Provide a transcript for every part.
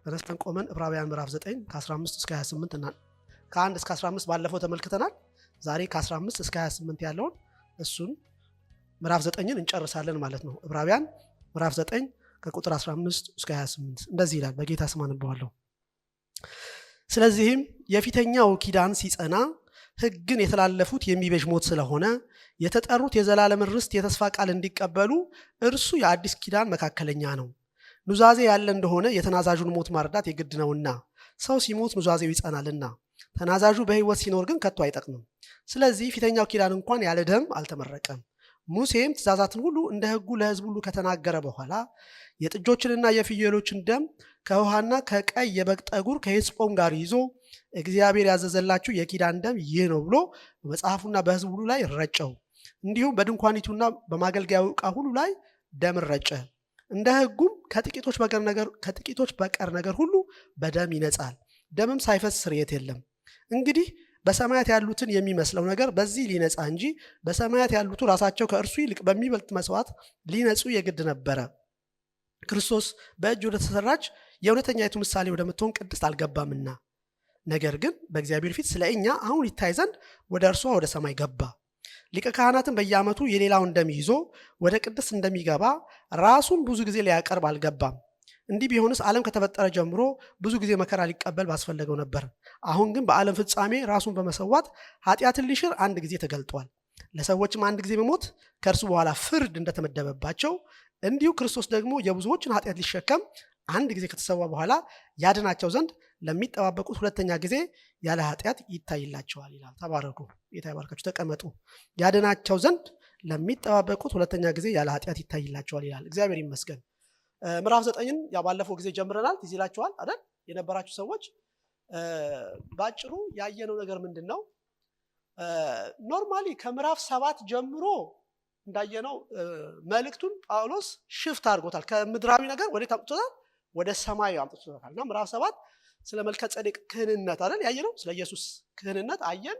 ተነስተን ቆመን ዕብራውያን ምዕራፍ 9 ከ15 እስከ 28 እና ከ1 እስከ 15 ባለፈው ተመልክተናል። ዛሬ ከ15 እስከ 28 ያለውን እሱን ምዕራፍ 9ን እንጨርሳለን ማለት ነው። ዕብራውያን ምዕራፍ 9 ከቁጥር 15 እስከ 28 እንደዚህ ይላል። በጌታ ስም አነባዋለሁ። ስለዚህም የፊተኛው ኪዳን ሲጸና ሕግን የተላለፉት የሚቤዥ ሞት ስለሆነ የተጠሩት የዘላለም ርስት የተስፋ ቃል እንዲቀበሉ እርሱ የአዲስ ኪዳን መካከለኛ ነው። ኑዛዜ ያለ እንደሆነ የተናዛዡን ሞት ማርዳት የግድ ነውና፣ ሰው ሲሞት ኑዛዜው ይጸናልና፣ ተናዛዡ በሕይወት ሲኖር ግን ከቶ አይጠቅምም። ስለዚህ ፊተኛው ኪዳን እንኳን ያለ ደም አልተመረቀም። ሙሴም ትእዛዛትን ሁሉ እንደ ሕጉ ለሕዝብ ሁሉ ከተናገረ በኋላ የጥጆችንና የፍየሎችን ደም ከውሃና ከቀይ የበግ ጠጉር ከሂሶጵም ጋር ይዞ እግዚአብሔር ያዘዘላችሁ የኪዳን ደም ይህ ነው ብሎ በመጽሐፉና በሕዝብ ሁሉ ላይ ረጨው። እንዲሁም በድንኳኒቱና በማገልገያው ዕቃ ሁሉ ላይ ደም ረጨ። እንደ ሕጉም ከጥቂቶች በቀር ነገር ሁሉ በደም ይነጻል፣ ደምም ሳይፈስ ስርየት የለም። እንግዲህ በሰማያት ያሉትን የሚመስለው ነገር በዚህ ሊነጻ እንጂ በሰማያት ያሉት ራሳቸው ከእርሱ ይልቅ በሚበልጥ መስዋዕት ሊነጹ የግድ ነበረ። ክርስቶስ በእጅ ወደ ተሰራች የእውነተኛይቱ ምሳሌ ወደምትሆን ቅድስት አልገባምና፣ ነገር ግን በእግዚአብሔር ፊት ስለ እኛ አሁን ይታይ ዘንድ ወደ እርሷ ወደ ሰማይ ገባ። ሊቀ ካህናትን በየዓመቱ የሌላውን ደም ይዞ ወደ ቅድስት እንደሚገባ ራሱን ብዙ ጊዜ ሊያቀርብ አልገባም። እንዲህ ቢሆንስ ዓለም ከተፈጠረ ጀምሮ ብዙ ጊዜ መከራ ሊቀበል ባስፈለገው ነበር። አሁን ግን በዓለም ፍጻሜ ራሱን በመሰዋት ኃጢአትን ሊሽር አንድ ጊዜ ተገልጧል። ለሰዎችም አንድ ጊዜ መሞት ከእርሱ በኋላ ፍርድ እንደተመደበባቸው እንዲሁ ክርስቶስ ደግሞ የብዙዎችን ኃጢአት ሊሸከም አንድ ጊዜ ከተሰዋ በኋላ ያድናቸው ዘንድ ለሚጠባበቁት ሁለተኛ ጊዜ ያለ ኃጢአት ይታይላቸዋል ይላል። ተባረኩ። ጌታ ይባርካችሁ። ተቀመጡ። ያድናቸው ዘንድ ለሚጠባበቁት ሁለተኛ ጊዜ ያለ ኃጢአት ይታይላቸዋል ይላል። እግዚአብሔር ይመስገን። ምዕራፍ 9ን ባለፈው ጊዜ ጀምረናል። ትዝ ይላችኋል አይደል? የነበራችሁ ሰዎች ባጭሩ ያየነው ነገር ምንድን ነው? ኖርማሊ ከምዕራፍ 7 ጀምሮ እንዳየነው መልእክቱን ጳውሎስ ሽፍት አድርጎታል። ከምድራዊ ነገር ወዴት አምጥቶታል? ወደ ሰማያዊ አምጥቶታል። እና ምዕራፍ 7 ስለ መልከ ጼዴቅ ክህንነት አይደል ያየነው? ስለ ኢየሱስ ክህንነት አየን።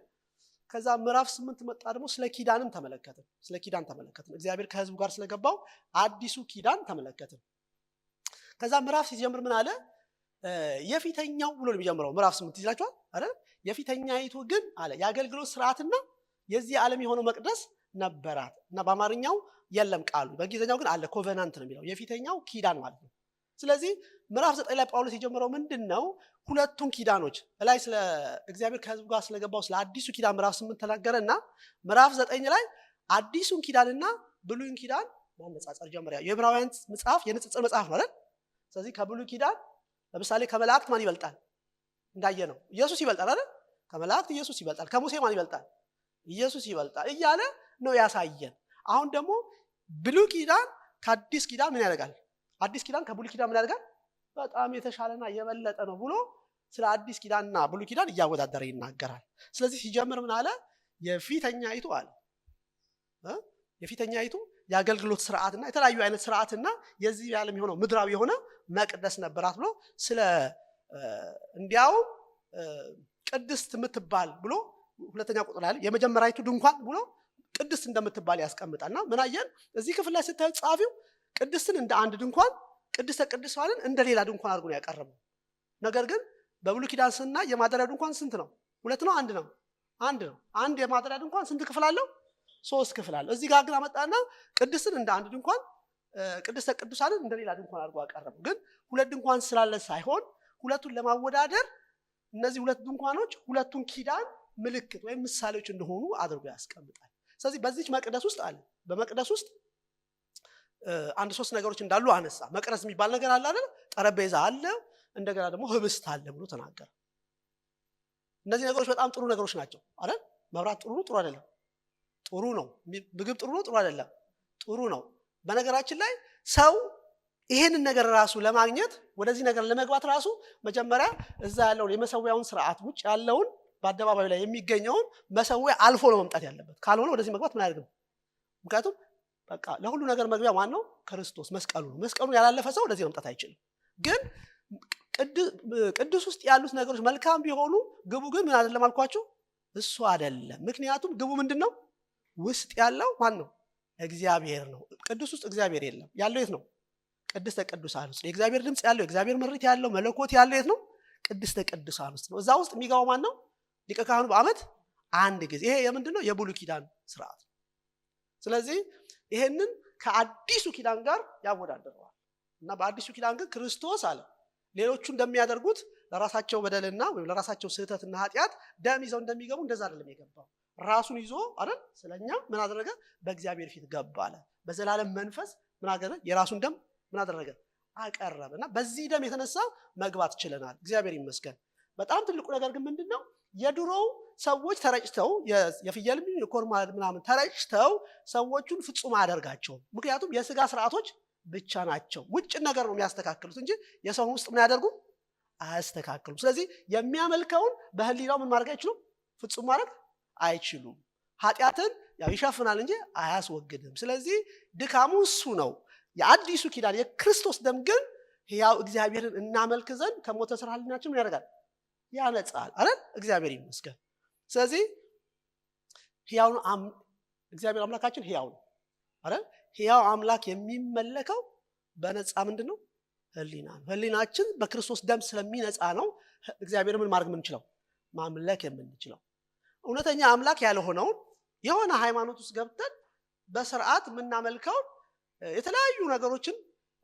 ከዛ ምዕራፍ 8 መጣ ደግሞ ስለ ኪዳንም ተመለከትን። ስለ ኪዳን ተመለከትን። እግዚአብሔር ከሕዝቡ ጋር ስለገባው አዲሱ ኪዳን ተመለከትን። ከዛ ምዕራፍ ሲጀምር ምን አለ? የፊተኛው ብሎ ነው የሚጀምረው። ምዕራፍ 8 ይላችኋል አይደል? የፊተኛይቱ ግን አለ የአገልግሎት ስርዓትና የዚህ ዓለም የሆነው መቅደስ ነበራት። እና በአማርኛው የለም ቃሉ፣ በእንግሊዝኛው ግን አለ። ኮቨናንት ነው የሚለው፣ የፊተኛው ኪዳን ማለት ነው። ስለዚህ ምዕራፍ 9 ላይ ጳውሎስ የጀመረው ምንድን ነው? ሁለቱን ኪዳኖች ላይ ስለ እግዚአብሔር ከሕዝቡ ጋር ስለገባው ስለ አዲሱ ኪዳን ምዕራፍ 8 ተናገረና ምዕራፍ 9 ላይ አዲሱን ኪዳንና ብሉይን ኪዳን ማነጻጸር ጀመረ። የዕብራውያን መጽሐፍ የንጽጽር መጽሐፍ ነው አይደል? ስለዚህ ከብሉይ ኪዳን ለምሳሌ ከመላእክት ማን ይበልጣል? እንዳየነው ኢየሱስ ይበልጣል አይደል? ከመላእክት ኢየሱስ ይበልጣል። ከሙሴ ማን ይበልጣል? ኢየሱስ ይበልጣል እያለ ነው ያሳየን። አሁን ደግሞ ብሉይ ኪዳን ከአዲስ ኪዳን ምን ያደርጋል? አዲስ ኪዳን ከብሉይ ኪዳን ምን ያደርጋል? በጣም የተሻለና የበለጠ ነው ብሎ ስለ አዲስ ኪዳንና ብሉይ ኪዳን እያወዳደረ ይናገራል። ስለዚህ ሲጀምር ምን አለ? የፊተኛይቱ አለ የፊተኛይቱ የአገልግሎት ስርዓትና የተለያዩ አይነት ስርዓትና የዚህ ዓለም የሆነው ምድራዊ የሆነ መቅደስ ነበራት ብሎ ስለ እንዲያው ቅድስት የምትባል ብሎ ሁለተኛ ቁጥር ላይ የመጀመሪያይቱ ድንኳን ብሎ ቅድስት እንደምትባል ያስቀምጣልና ምን አየን? እዚህ ክፍል ላይ ስታዩ ጻፊው ቅድስትን እንደ አንድ ድንኳን፣ ቅድስተ ቅዱሳንን እንደ ሌላ ድንኳን አድርጎ ነው ያቀረበው። ነገር ግን በብሉይ ኪዳን ስና የማደሪያ ድንኳን ስንት ነው? 2 ነው? 1 ነው? 1 ነው። አንድ የማደሪያ ድንኳን ስንት ክፍል አለው? 3 ክፍል አለው። እዚህ ጋር ግን አመጣና ቅድስትን እንደ አንድ ድንኳን፣ ቅድስተ ቅዱሳንን እንደ ሌላ ድንኳን አድርጎ አቀረበው። ግን 2 ድንኳን ስላለ ሳይሆን ሁለቱን ለማወዳደር እነዚህ 2 ድንኳኖች ሁለቱን ኪዳን ምልክት ወይም ምሳሌዎች እንደሆኑ አድርጎ ያስቀምጣል። ስለዚህ በዚህ መቅደስ ውስጥ አለ በመቅደስ ውስጥ 1-3 ነገሮች እንዳሉ አነሳ። መቅረዝ የሚባል ነገር አለ አይደል? ጠረጴዛ አለ፣ እንደገና ደግሞ ህብስት አለ ብሎ ተናገረ። እነዚህ ነገሮች በጣም ጥሩ ነገሮች ናቸው አይደል? መብራት ጥሩ ነው? ጥሩ አይደለም? ጥሩ ነው። ምግብ ጥሩ ነው? ጥሩ አይደለም? ጥሩ ነው። በነገራችን ላይ ሰው ይሄንን ነገር ራሱ ለማግኘት ወደዚህ ነገር ለመግባት ራሱ መጀመሪያ እዛ ያለውን የመሰዊያውን ስርዓት ውጭ ያለውን በአደባባዩ ላይ የሚገኘውን መሰዊያ አልፎ ነው መምጣት ያለበት። ካልሆነ ወደዚህ መግባት ምን አያደርግም። ምክንያቱም በቃ ለሁሉ ነገር መግቢያ ማን ነው? ክርስቶስ፣ መስቀሉ ነው። መስቀሉን ያላለፈ ሰው ወደዚህ መምጣት አይችልም። ግን ቅዱስ ውስጥ ያሉት ነገሮች መልካም ቢሆኑ ግቡ ግን ምን አይደለም አልኳችሁ? እሱ አይደለም። ምክንያቱም ግቡ ምንድነው? ውስጥ ያለው ማን ነው? እግዚአብሔር ነው። ቅዱስ ውስጥ እግዚአብሔር የለም። ያለው የት ነው? ቅድስተ ቅዱሳን ውስጥ የእግዚአብሔር ድምጽ ያለው የእግዚአብሔር ምሪት ያለው መለኮት ያለው የት ነው? ቅድስተ ቅዱሳን ውስጥ ነው። እዛ ውስጥ የሚገባው ማን ነው? ሊቀ ካህኑ በዓመት አንድ ጊዜ። ይሄ የምንድነው? የብሉይ ኪዳን ስርዓት። ስለዚህ ይሄንን ከአዲሱ ኪዳን ጋር ያወዳደረዋል እና በአዲሱ ኪዳን ግን ክርስቶስ አለ ሌሎቹ እንደሚያደርጉት ለራሳቸው በደልና ወይም ለራሳቸው ስህተትና ኃጢአት ደም ይዘው እንደሚገቡ እንደዛ አይደለም የገባው። ራሱን ይዞ አይደል ስለኛ ምን አደረገ? በእግዚአብሔር ፊት ገባ አለ። በዘላለም መንፈስ ምን አደረገ? የራሱን ደም ምን አደረገ? አቀረበና በዚህ ደም የተነሳ መግባት ችለናል። እግዚአብሔር ይመስገን። በጣም ትልቁ ነገር ግን ምንድነው? የድሮው ሰዎች ተረጭተው የፍየልም የኮርማ ምናምን ተረጭተው ሰዎቹን ፍጹም አያደርጋቸውም። ምክንያቱም የስጋ ስርዓቶች ብቻ ናቸው። ውጭ ነገር ነው የሚያስተካክሉት እንጂ የሰውን ውስጥ ምን ያደርጉ አያስተካክሉም። ስለዚህ የሚያመልከውን በህሊናው ምን ማድረግ አይችሉም? ፍጹም ማድረግ አይችሉም። ኃጢአትን ያው ይሸፍናል እንጂ አያስወግድም። ስለዚህ ድካሙ እሱ ነው። የአዲሱ ኪዳን የክርስቶስ ደም ግን ሕያው እግዚአብሔርን እናመልክ ዘንድ ከሞተ ስራ ህሊናችን ምን ያደርጋል? ያነጻል አይደል? እግዚአብሔር ይመስገን። ስለዚህ ሕያው እግዚአብሔር አምላካችን ሕያው ነው አይደል? ሕያው አምላክ የሚመለከው በነጻ ምንድነው? ህሊና ነው። ህሊናችን በክርስቶስ ደም ስለሚነጻ ነው እግዚአብሔር ምን ማድረግ የምንችለው? ማምለክ የምንችለው። እውነተኛ አምላክ ያልሆነውን የሆነ ሃይማኖት ውስጥ ገብተን በስርዓት የምናመልከው የተለያዩ ነገሮችን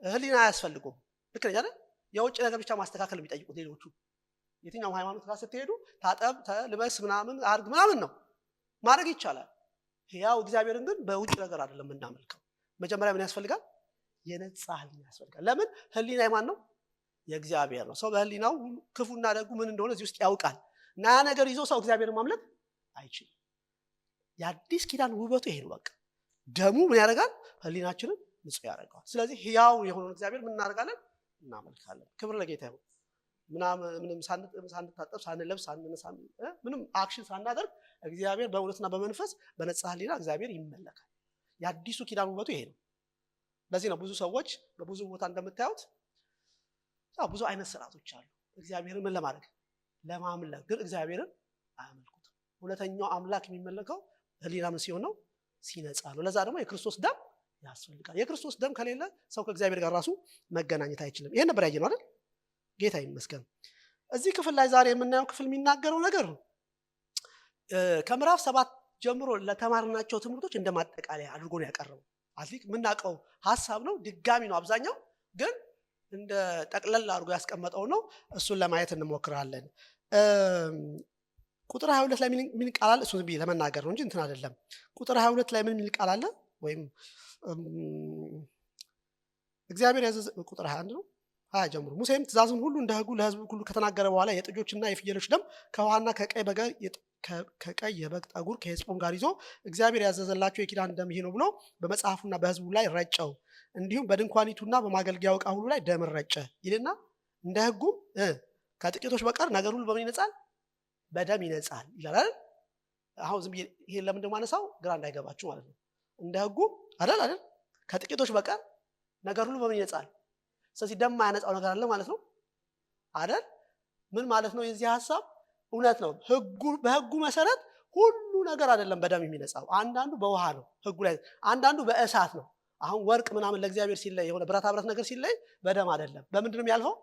ህሊና አያስፈልጉም። ልክ ነኝ አይደል? የውጭ ነገር ብቻ ማስተካከል የሚጠይቁት ሌሎቹ የትኛው ሃይማኖት ጋር ስትሄዱ ታጠብ፣ ተልበስ፣ ምናምን አርግ ምናምን ነው ማድረግ ይቻላል። ሕያው እግዚአብሔርን ግን በውጭ ነገር አይደለም የምናመልከው። መጀመሪያ ምን ያስፈልጋል? የነጻ ህሊና ያስፈልጋል። ለምን? ህሊና የማን ነው? የእግዚአብሔር ነው። ሰው በህሊናው ክፉና ደጉ ምን እንደሆነ እዚህ ውስጥ ያውቃል። እና ያ ነገር ይዞ ሰው እግዚአብሔርን ማምለክ አይችልም። የአዲስ ኪዳን ውበቱ ይሄ ነው። በቃ ደሙ ምን ያደርጋል? ህሊናችንን ንጹህ ያደርገዋል። ስለዚህ ሕያው የሆነውን እግዚአብሔር ምን እናደርጋለን? እናመልካለን። ክብር ለጌታ ይሁን። ምንም ሳንታጠብ ሳንለብስ ምንም አክሽን ሳናደርግ እግዚአብሔር በእውነትና በመንፈስ በነጻ ህሊና እግዚአብሔር ይመለካል። የአዲሱ ኪዳን ውበቱ ይሄ ነው። ለዚህ ነው ብዙ ሰዎች በብዙ ቦታ እንደምታዩት ብዙ አይነት ስርዓቶች አሉ። እግዚአብሔርን ምን ለማድረግ? ለማምለክ። ግን እግዚአብሔርን አያመልኩትም። እውነተኛው አምላክ የሚመለከው ህሊና ምን ሲሆን ነው? ሲነጻ ነው። ለዛ ደግሞ የክርስቶስ ደም ያስፈልጋል። የክርስቶስ ደም ከሌለ ሰው ከእግዚአብሔር ጋር ራሱ መገናኘት አይችልም። ይሄን ነበር ያየነው አይደል? ጌታ ይመስገን። እዚህ ክፍል ላይ ዛሬ የምናየው ክፍል የሚናገረው ነገር ከምዕራፍ 7 ጀምሮ ለተማርናቸው ትምህርቶች እንደማጠቃለያ አድርጎ ነው ያቀረበው። አትሊክ የምናውቀው ሐሳብ ነው፣ ድጋሚ ነው አብዛኛው፣ ግን እንደ ጠቅለል አድርጎ ያስቀመጠው ነው። እሱን ለማየት እንሞክራለን። ቁጥር 22 ላይ ምን ቃል አለ? እሱን ብዬ ለመናገር ነው እንጂ እንትን አይደለም። ቁጥር 22 ላይ ምን ቃል አለ? ወይም እግዚአብሔር ያዘዘ ቁጥር 21 ነው ጀምሮ ሙሴም ትእዛዙን ሁሉ እንደ ሕጉ ለሕዝቡ ሁሉ ከተናገረ በኋላ የጥጆችና የፍየሎች ደም ከውሃና ከቀይ የበግ ጠጉር ከሄስጶን ጋር ይዞ እግዚአብሔር ያዘዘላቸው የኪዳን ደም ይሄ ነው ብሎ በመጽሐፉና በሕዝቡ ላይ ረጨው። እንዲሁም በድንኳኒቱና በማገልገያ ዕቃ ሁሉ ላይ ደም ረጨ ይልና እንደ ሕጉም ከጥቂቶች በቀር ነገር ሁሉ በምን ይነጻል? በደም ይነጻል ይላል። አሁን ዝም ብዬ ይሄን ለምን እንደማነሳው ግራ እንዳይገባችሁ ማለት ነው። እንደ ሕጉ አይደል ከጥቂቶች በቀር ነገር ሁሉ በምን ይነጻል? ስለዚህ ደም ማያነጻው ነገር አለ ማለት ነው አይደል? ምን ማለት ነው? የዚህ ሐሳብ እውነት ነው። በሕጉ መሰረት ሁሉ ነገር አይደለም በደም የሚነጻው። አንዳንዱ በውሃ ነው ሕጉ ላይ፣ አንዳንዱ በእሳት ነው። አሁን ወርቅ ምናምን ለእግዚአብሔር ሲለይ የሆነ ብረታ ብረት ነገር ሲለይ በደም አይደለም። በምንድነው ያልፈው?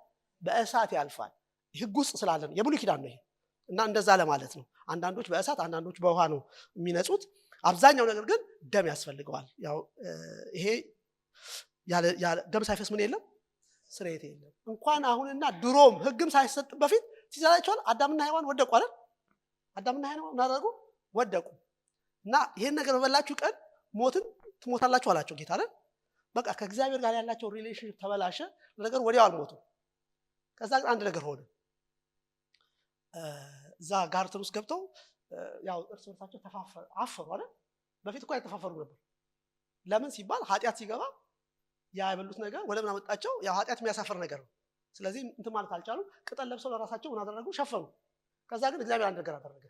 በእሳት ያልፋል። ሕግ ውስጥ ስላለ ነው። የብሉይ ኪዳን ነው ይሄ እና እንደዛ ለማለት ነው። አንዳንዶች በእሳት አንዳንዶች በውሃ ነው የሚነጹት። አብዛኛው ነገር ግን ደም ያስፈልገዋል። ያው ይሄ ያለ ደም ሳይፈስ ምን የለም ስርየት የለም። እንኳን አሁንና ድሮም ሕግም ሳይሰጥ በፊት ሲዘራቸዋል አዳምና ሔዋን ወደቁ አይደል? አዳምና ሔዋን እናደርጉ ወደቁ እና ይሄን ነገር በበላችሁ ቀን ሞትን ትሞታላችሁ አላቸው ጌታ አይደል? በቃ ከእግዚአብሔር ጋር ያላቸው ሪሌሽንሺፕ ተበላሸ። ነገር ወዲያው አልሞቱ። ከዛ አንድ ነገር ሆነ። እዛ ጋርተን ውስጥ ገብተው ያው እርስ በርሳቸው አፈሩ አይደል? በፊት እኮ አይተፋፈሩ ነበር። ለምን ሲባል ኃጢአት ሲገባ ያ የበሉት ነገር ወደ ምን አመጣቸው? ያው ኃጢአት የሚያሳፍር ነገር ነው። ስለዚህ እንትን ማለት አልቻሉም። ቅጠል ለብሰው ለራሳቸው ምን አደረጉ? ሸፈኑ። ከዛ ግን እግዚአብሔር አንድ ነገር አደረገ።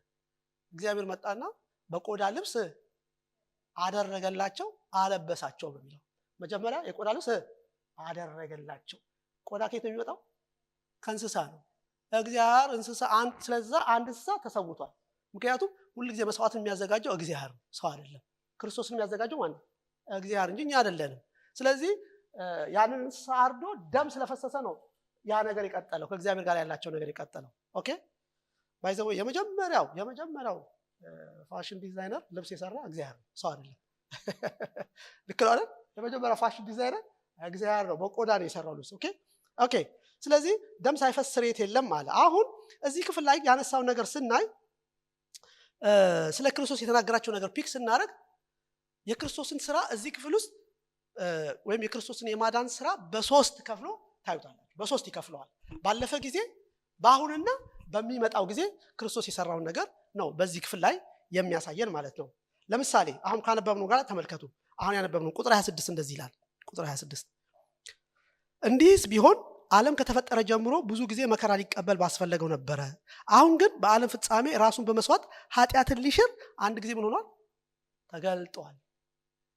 እግዚአብሔር መጣና በቆዳ ልብስ አደረገላቸው፣ አለበሳቸው ነው የሚለው። መጀመሪያ የቆዳ ልብስ አደረገላቸው። ቆዳ ከየት ነው የሚመጣው? ከእንስሳ ነው። እግዚአብሔር እንስሳ ስለዛ አንድ እንስሳ ተሰውቷል። ምክንያቱም ሁልጊዜ መስዋዕትን የሚያዘጋጀው እግዚአብሔር ነው፣ ሰው አይደለም። ክርስቶስን የሚያዘጋጀው ማን ነው? እግዚአብሔር እንጂ እኛ አይደለንም። ስለዚህ ያንን ሳርዶ ደም ስለፈሰሰ ነው ያ ነገር የቀጠለው ከእግዚአብሔር ጋር ያላቸው ነገር የቀጠለው። ኦኬ ባይዘው የመጀመሪያው ፋሽን ዲዛይነር ልብስ የሰራ እግዚአብሔር ነው፣ ሰው አይደለም። ልክ ነው አይደል? የመጀመሪያው ፋሽን ዲዛይነር እግዚአብሔር ነው፣ በቆዳ ነው የሰራው ልብስ። ኦኬ ስለዚህ ደም ሳይፈስ ስርየት የለም አለ። አሁን እዚህ ክፍል ላይ ያነሳው ነገር ስናይ ስለ ክርስቶስ የተናገራቸው ነገር ፒክ ስናደርግ የክርስቶስን ስራ እዚህ ክፍል ውስጥ ወይም የክርስቶስን የማዳን ስራ በሶስት ከፍሎ ታዩታላችሁ። በሶስት ይከፍለዋል። ባለፈ ጊዜ፣ በአሁንና በሚመጣው ጊዜ ክርስቶስ የሰራውን ነገር ነው በዚህ ክፍል ላይ የሚያሳየን ማለት ነው። ለምሳሌ አሁን ካነበብነው ጋር ተመልከቱ። አሁን ያነበብነው ቁጥር 26 እንደዚህ ይላል። ቁጥር 26 እንዲህስ ቢሆን ዓለም ከተፈጠረ ጀምሮ ብዙ ጊዜ መከራ ሊቀበል ባስፈለገው ነበረ። አሁን ግን በዓለም ፍጻሜ ራሱን በመስዋዕት ኃጢአትን ሊሽር አንድ ጊዜ ምን ሆኗል? ተገልጧል።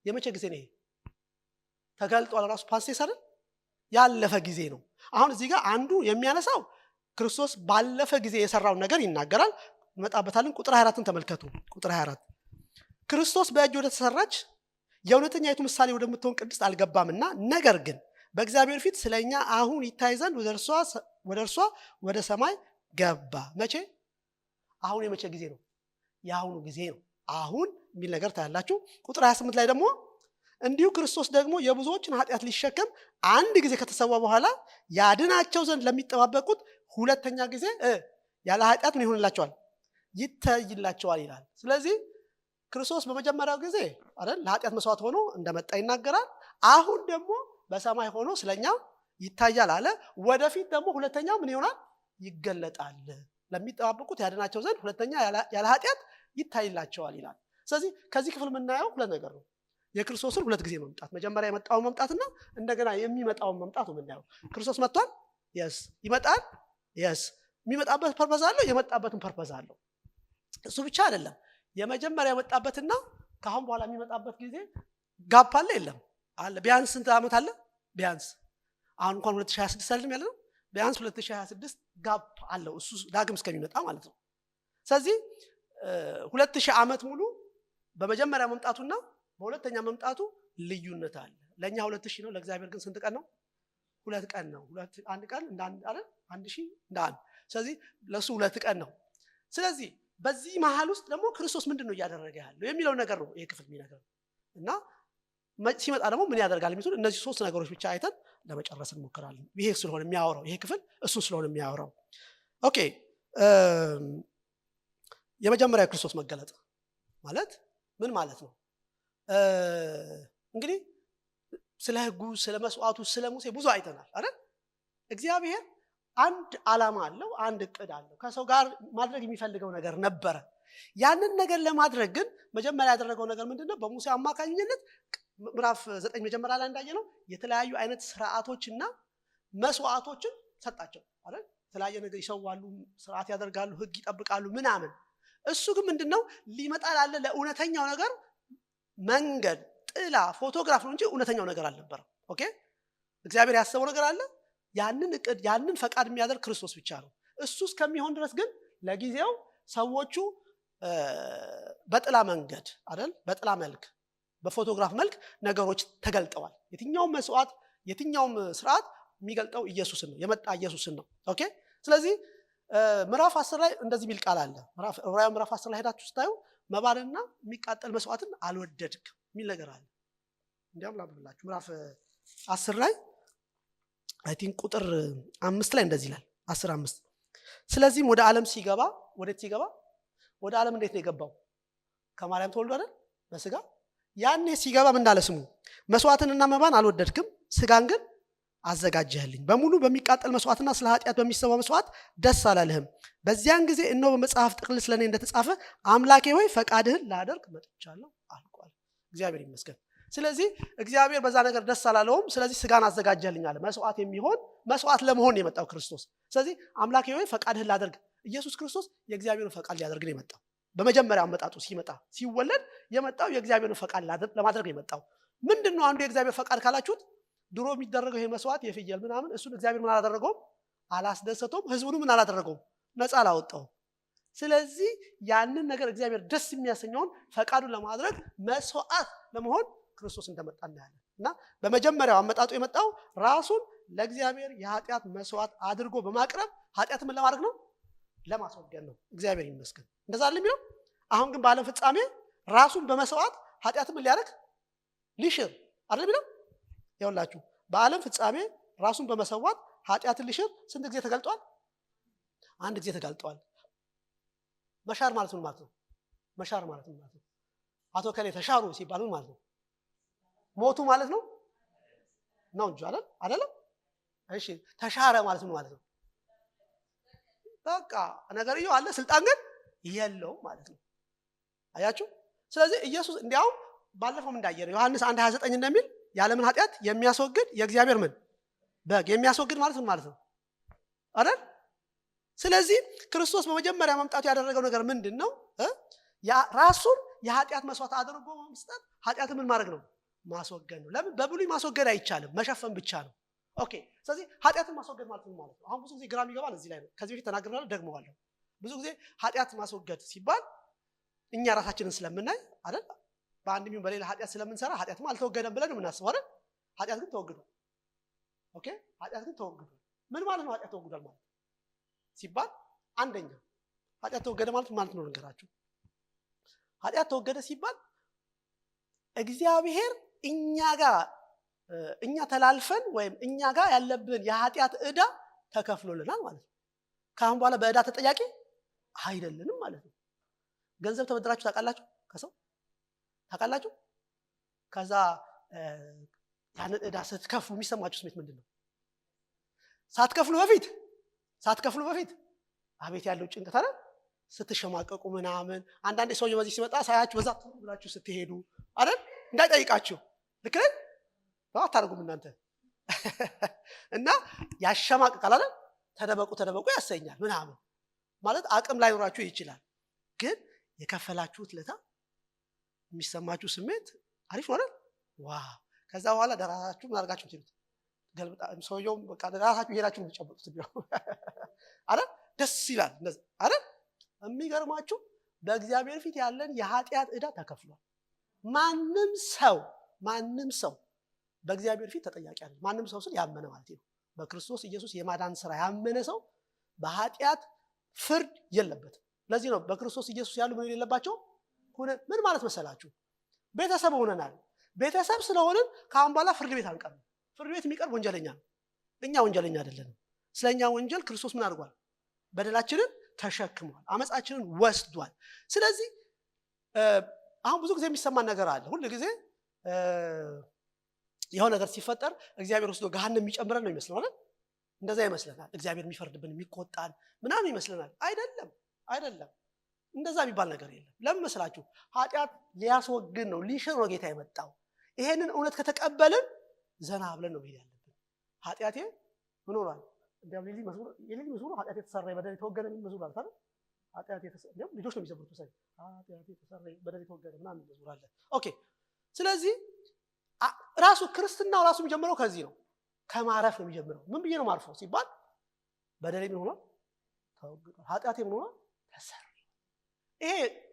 የመቼ ጊዜ ነው? ተገልጧል። ራሱ ፓስቴስ አይደል? ያለፈ ጊዜ ነው። አሁን እዚህ ጋር አንዱ የሚያነሳው ክርስቶስ ባለፈ ጊዜ የሰራውን ነገር ይናገራል። እንመጣበታለን። ቁጥር 24ን ተመልከቱ። ቁጥር 24 ክርስቶስ በእጅ ወደ ተሰራች የእውነተኛይቱ ምሳሌ ወደምትሆን ቅድስት አልገባምና ነገር ግን በእግዚአብሔር ፊት ስለኛ አሁን ይታይ ዘንድ ወደ እርሷ ወደ ሰማይ ገባ። መቼ? አሁን የመቼ ጊዜ ነው? የአሁኑ ጊዜ ነው። አሁን የሚል ነገር ታያላችሁ። ቁጥር 28 ላይ ደግሞ እንዲሁ ክርስቶስ ደግሞ የብዙዎችን ኃጢአት ሊሸከም አንድ ጊዜ ከተሰዋ በኋላ ያድናቸው ዘንድ ለሚጠባበቁት ሁለተኛ ጊዜ ያለ ኃጢአት ምን ይሆንላቸዋል? ይታይላቸዋል ይላል። ስለዚህ ክርስቶስ በመጀመሪያው ጊዜ አይደል ለኃጢአት መስዋዕት ሆኖ እንደመጣ ይናገራል። አሁን ደግሞ በሰማይ ሆኖ ስለኛ ይታያል አለ። ወደፊት ደግሞ ሁለተኛው ምን ይሆናል? ይገለጣል። ለሚጠባበቁት ያድናቸው ዘንድ ሁለተኛ ያለ ኃጢአት ይታይላቸዋል ይላል። ስለዚህ ከዚህ ክፍል የምናየው ሁለት ነገር ነው። የክርስቶስን ሁለት ጊዜ መምጣት፣ መጀመሪያ የመጣውን መምጣትና እንደገና የሚመጣውን መምጣት ነው የምናየው። ክርስቶስ መጥቷል፣ የስ ይመጣል፣ የስ የሚመጣበት ፐርፐዝ አለው፣ የመጣበትን ፐርፐዝ አለው። እሱ ብቻ አይደለም። የመጀመሪያ የመጣበትና ከአሁን በኋላ የሚመጣበት ጊዜ ጋፕ አለ የለም? አለ። ቢያንስ ስንት ዓመት አለ? ቢያንስ አሁን እንኳን 2026 አይደለም ያለ ነው። ቢያንስ 2026 ጋፕ አለው፣ እሱ ዳግም እስከሚመጣ ማለት ነው። ስለዚህ 2000 ዓመት ሙሉ በመጀመሪያ መምጣቱና በሁለተኛ መምጣቱ ልዩነት አለ። ለኛ 2000 ነው፣ ለእግዚአብሔር ግን ስንት ቀን ነው? 2 ቀን ነው። አንድ ቀን እንደ አንድ አይደል? 1000 እንደ አንድ። ስለዚህ ለሱ 2 ቀን ነው። ስለዚህ በዚህ መሃል ውስጥ ደግሞ ክርስቶስ ምንድነው እያደረገ ያለው የሚለው ነገር ነው ይሄ ክፍል የሚነግረን እና ሲመጣ ደግሞ ምን ያደርጋል የሚሉት እነዚህ ሶስት ነገሮች ብቻ አይተን ለመጨረስ እንሞክራለን። ይሄ ስለሆነ የሚያወራው ይሄ ክፍል እሱ ስለሆነ የሚያወራው። ኦኬ የመጀመሪያው ክርስቶስ መገለጥ ማለት ምን ማለት ነው? እንግዲህ ስለ ሕጉ፣ ስለ መስዋዕቱ፣ ስለ ሙሴ ብዙ አይተናል አይደል? እግዚአብሔር አንድ ዓላማ አለው፣ አንድ እቅድ አለው። ከሰው ጋር ማድረግ የሚፈልገው ነገር ነበረ። ያንን ነገር ለማድረግ ግን መጀመሪያ ያደረገው ነገር ምንድነው? በሙሴ አማካኝነት ምዕራፍ 9 መጀመሪያ ላይ እንዳየነው የተለያዩ አይነት ስርዓቶችና መስዋዕቶችን ሰጣቸው አይደል? የተለያየ ነገር ይሰዋሉ፣ ስርዓት ያደርጋሉ፣ ሕግ ይጠብቃሉ ምናምን። እሱ ግን ምንድነው ሊመጣ ላለ ለእውነተኛው ነገር መንገድ፣ ጥላ፣ ፎቶግራፍ ነው እንጂ እውነተኛው ነገር አልነበረም። ኦኬ እግዚአብሔር ያሰበው ነገር አለ። ያንን እቅድ ያንን ፈቃድ የሚያደርግ ክርስቶስ ብቻ ነው። እሱ እስከሚሆን ድረስ ግን ለጊዜው ሰዎቹ በጥላ መንገድ አይደል? በጥላ መልክ፣ በፎቶግራፍ መልክ ነገሮች ተገልጠዋል። የትኛውም መስዋዕት፣ የትኛውም ስርዓት የሚገልጠው ኢየሱስን ነው፣ የመጣ ኢየሱስን ነው። ኦኬ ስለዚህ ምዕራፍ 10 ላይ እንደዚህ የሚል ቃል አለ። ዕብራውያን ምዕራፍ 10 ላይ ሄዳችሁ ስታዩ መባንና የሚቃጠል መስዋዕትን አልወደድክም የሚል ነገር አለ። እንዲያውም ላብላችሁ ምዕራፍ 10 ላይ አይ ቲንክ ቁጥር 5 ላይ እንደዚህ ይላል። 10:5 ስለዚህም ወደ ዓለም ሲገባ ወዴት ሲገባ? ወደ ዓለም እንዴት ነው የገባው? ከማርያም ተወልዶ አይደል? በስጋ ያኔ ሲገባ ምን እንዳለ ስሙ፣ መስዋዕትንና መባን አልወደድክም፣ ስጋን ግን አዘጋጀህልኝ። በሙሉ በሚቃጠል መስዋዕትና ስለ ኃጢአት በሚሰዋ መስዋዕት ደስ አላለህም። በዚያን ጊዜ እነሆ በመጽሐፍ ጥቅል ስለኔ እንደተጻፈ አምላኬ ሆይ ፈቃድህን ላደርግ መጥቻለሁ አልቋል። እግዚአብሔር ይመስገን። ስለዚህ እግዚአብሔር በዛ ነገር ደስ አላለውም። ስለዚህ ስጋን አዘጋጀህልኝ አለ። መስዋዕት የሚሆን መስዋዕት ለመሆን የመጣው ክርስቶስ። ስለዚህ አምላኬ ሆይ ፈቃድህን ላደርግ፣ ኢየሱስ ክርስቶስ የእግዚአብሔርን ፈቃድ ሊያደርግ ነው የመጣው። በመጀመሪያ አመጣጡ ሲመጣ ሲወለድ የመጣው የእግዚአብሔርን ፈቃድ ለማድረግ ነው የመጣው። ምንድነው አንዱ የእግዚአብሔር ፈቃድ ካላችሁት? ድሮ የሚደረገው ይሄ መስዋዕት የፍየል ምናምን እሱን እግዚአብሔር ምን አላደረገውም? አላስደሰተውም። ህዝቡን ምን አላደረገውም? ነፃ አላወጣውም። ስለዚህ ያንን ነገር እግዚአብሔር ደስ የሚያሰኘውን ፈቃዱን ለማድረግ መስዋዕት ለመሆን ክርስቶስ እንደመጣ እናያለን። እና በመጀመሪያው አመጣጡ የመጣው ራሱን ለእግዚአብሔር የኃጢአት መስዋዕት አድርጎ በማቅረብ ኃጢአትን ምን ለማድረግ ነው? ለማስወገድ ነው። እግዚአብሔር ይመስገን። እንደዛ አይደል የሚለው? አሁን ግን በዓለም ፍጻሜ ራሱን በመስዋዕት ኃጢአትን ምን ሊያደርግ? ሊሽር አይደል የሚለው? ይኸውላችሁ በዓለም ፍጻሜ ራሱን በመሰዋት ኃጢአትን ሊሽር ስንት ጊዜ ተገልጧል? አንድ ጊዜ ተገልጧል። መሻር ማለት ምን ማለት ነው? መሻር ማለት ምን ማለት ነው? አቶ ከሌ ተሻሩ ሲባል ምን ማለት ነው? ሞቱ ማለት ነው ነው እንጂ አይደለም? እሺ ተሻረ ማለት ምን ማለት ነው? በቃ ነገርየው አለ፣ ስልጣን ግን የለውም ማለት ነው። አያችሁ? ስለዚህ ኢየሱስ እንዲያውም ባለፈው እንዳየነው ዮሐንስ 1:29 እንደሚል የዓለምን ኃጢአት የሚያስወግድ የእግዚአብሔር ምን በግ የሚያስወግድ ማለት ምን ማለት ነው አይደል? ስለዚህ ክርስቶስ በመጀመሪያ መምጣቱ ያደረገው ነገር ምንድነው? ራሱን የኃጢአት መስዋዕት አድርጎ መስጠት፣ ኃጢአትን ምን ማድረግ ነው? ማስወገድ ነው። ለምን? በብሉይ ማስወገድ አይቻልም፣ መሸፈን ብቻ ነው። ኦኬ። ስለዚህ ኃጢአትን ማስወገድ ማለት ምን ማለት ነው? አሁን ብዙ ጊዜ ግራ የሚገባን እዚህ ላይ ነው። ከዚህ በፊት ተናግረናል፣ ደግመዋለሁ። ብዙ ጊዜ ኃጢአት ማስወገድ ሲባል እኛ ራሳችንን ስለምናይ አይደል? በአንድ ሚሆን በሌላ ኃጢአት ስለምንሰራ ኃጢአትም አልተወገደም ብለን የምናስበው አይደል? ኃጢአት ግን ተወግዷል። ኦኬ። ኃጢአት ግን ተወግዷል። ምን ማለት ነው ኃጢአት ተወግዷል ማለት ሲባል? አንደኛ ኃጢአት ተወገደ ማለት ማለት ነው ልንገራችሁ። ኃጢአት ተወገደ ሲባል እግዚአብሔር እኛ ተላልፈን ወይም እኛ ጋር ያለብን የኃጢአት ዕዳ ተከፍሎልናል ማለት ነው። ካሁን በኋላ በዕዳ ተጠያቂ አይደለንም ማለት ነው። ገንዘብ ተበድራችሁ ታውቃላችሁ? ከሰው ታውቃላችሁ? ከዛ ያን ዕዳ ስትከፍሉ የሚሰማችሁ ስሜት ምንድነው? ሳትከፍሉ በፊት አቤት ያለው ጭንቀት አይደል? ስትሸማቀቁ ምናምን አንዳንዴ ሰውዬው በዚህ ሲመጣ ሳያችሁ በዛ ብላችሁ ስትሄዱ አይደል? እንዳይጠይቃችሁ ልክ ነኝ አታርጉም እናንተ እና ያሸማቅቃል አይደል? ተደበቁ ያሰኛል ምናምን ማለት አቅም ላይኖራችሁ ይችላል። ግን የከፈላችሁት ለታ የሚሰማችሁ ስሜት አሪፍ ነው አይደል? ዋው! ከዛ በኋላ ደራሳችሁ ምን አድርጋችሁ ትሉት ገልብጣ ሰውዬው በቃ ደራሳችሁ ሄዳችሁ ተጨበጡት ቢሆን አይደል? ደስ ይላል አይደል? የሚገርማችሁ በእግዚአብሔር ፊት ያለን የኃጢአት ዕዳ ተከፍሏል። ማንም ሰው በእግዚአብሔር ፊት ተጠያቂ አይደለም። ማንም ሰው ስል ያመነ ማለት ነው። በክርስቶስ ኢየሱስ የማዳን ሥራ ያመነ ሰው በኃጢአት ፍርድ የለበትም። ለዚህ ነው በክርስቶስ ኢየሱስ ያሉ ምን የሌለባቸው ምን ማለት መሰላችሁ? ቤተሰብ ሆነናል። ቤተሰብ ስለሆንን ከአሁን በኋላ ፍርድ ቤት አንቀርም። ፍርድ ቤት የሚቀርብ ወንጀለኛ ነው። እኛ ወንጀለኛ አይደለንም። ስለኛ ወንጀል ክርስቶስ ምን አድርጓል? በደላችንን ተሸክሟል፣ አመጻችንን ወስዷል። ስለዚህ አሁን ብዙ ጊዜ የሚሰማን ነገር አለ። ሁሉ ጊዜ የሆነ ነገር ሲፈጠር እግዚአብሔር ወስዶ ገሃነም የሚጨምረን ነው ይመስላል። እንደዛ ይመስለናል። እግዚአብሔር የሚፈርድብን የሚቆጣን ምናምን ይመስለናል። አይደለም። እንደዛ የሚባል ነገር የለም። ለምን መስላችሁ? ኃጢአት ሊያስወግድ ነው፣ ሊሽር ነው ጌታ የመጣው። ይሄንን እውነት ከተቀበልን ዘና ብለን ነው መሄድ ያለብን። ኃጢአቴ ምን ሆኗል? እንዲያም የሌሊ መዝሙር ኃጢአቴ ተሰረየ በደሌ ተወገደ የሚል መዝሙር አለ አይደል? ኃጢአቴ ተሰረየ ልጆች ነው የሚዘምሩት። ኃጢአቴ ተሰረየ በደሌ ተወገደ ምናምን መዝሙር አለ። ኦኬ። ስለዚህ ራሱ ክርስትናው ራሱ የሚጀምረው ከዚህ ነው። ከማረፍ ነው የሚጀምረው። ምን ብዬ ነው ማርፈው ሲባል በደሌ ምን ሆኗል? ተወግዷል። ኃጢአቴ ምን ሆኗል? ተሰረየ።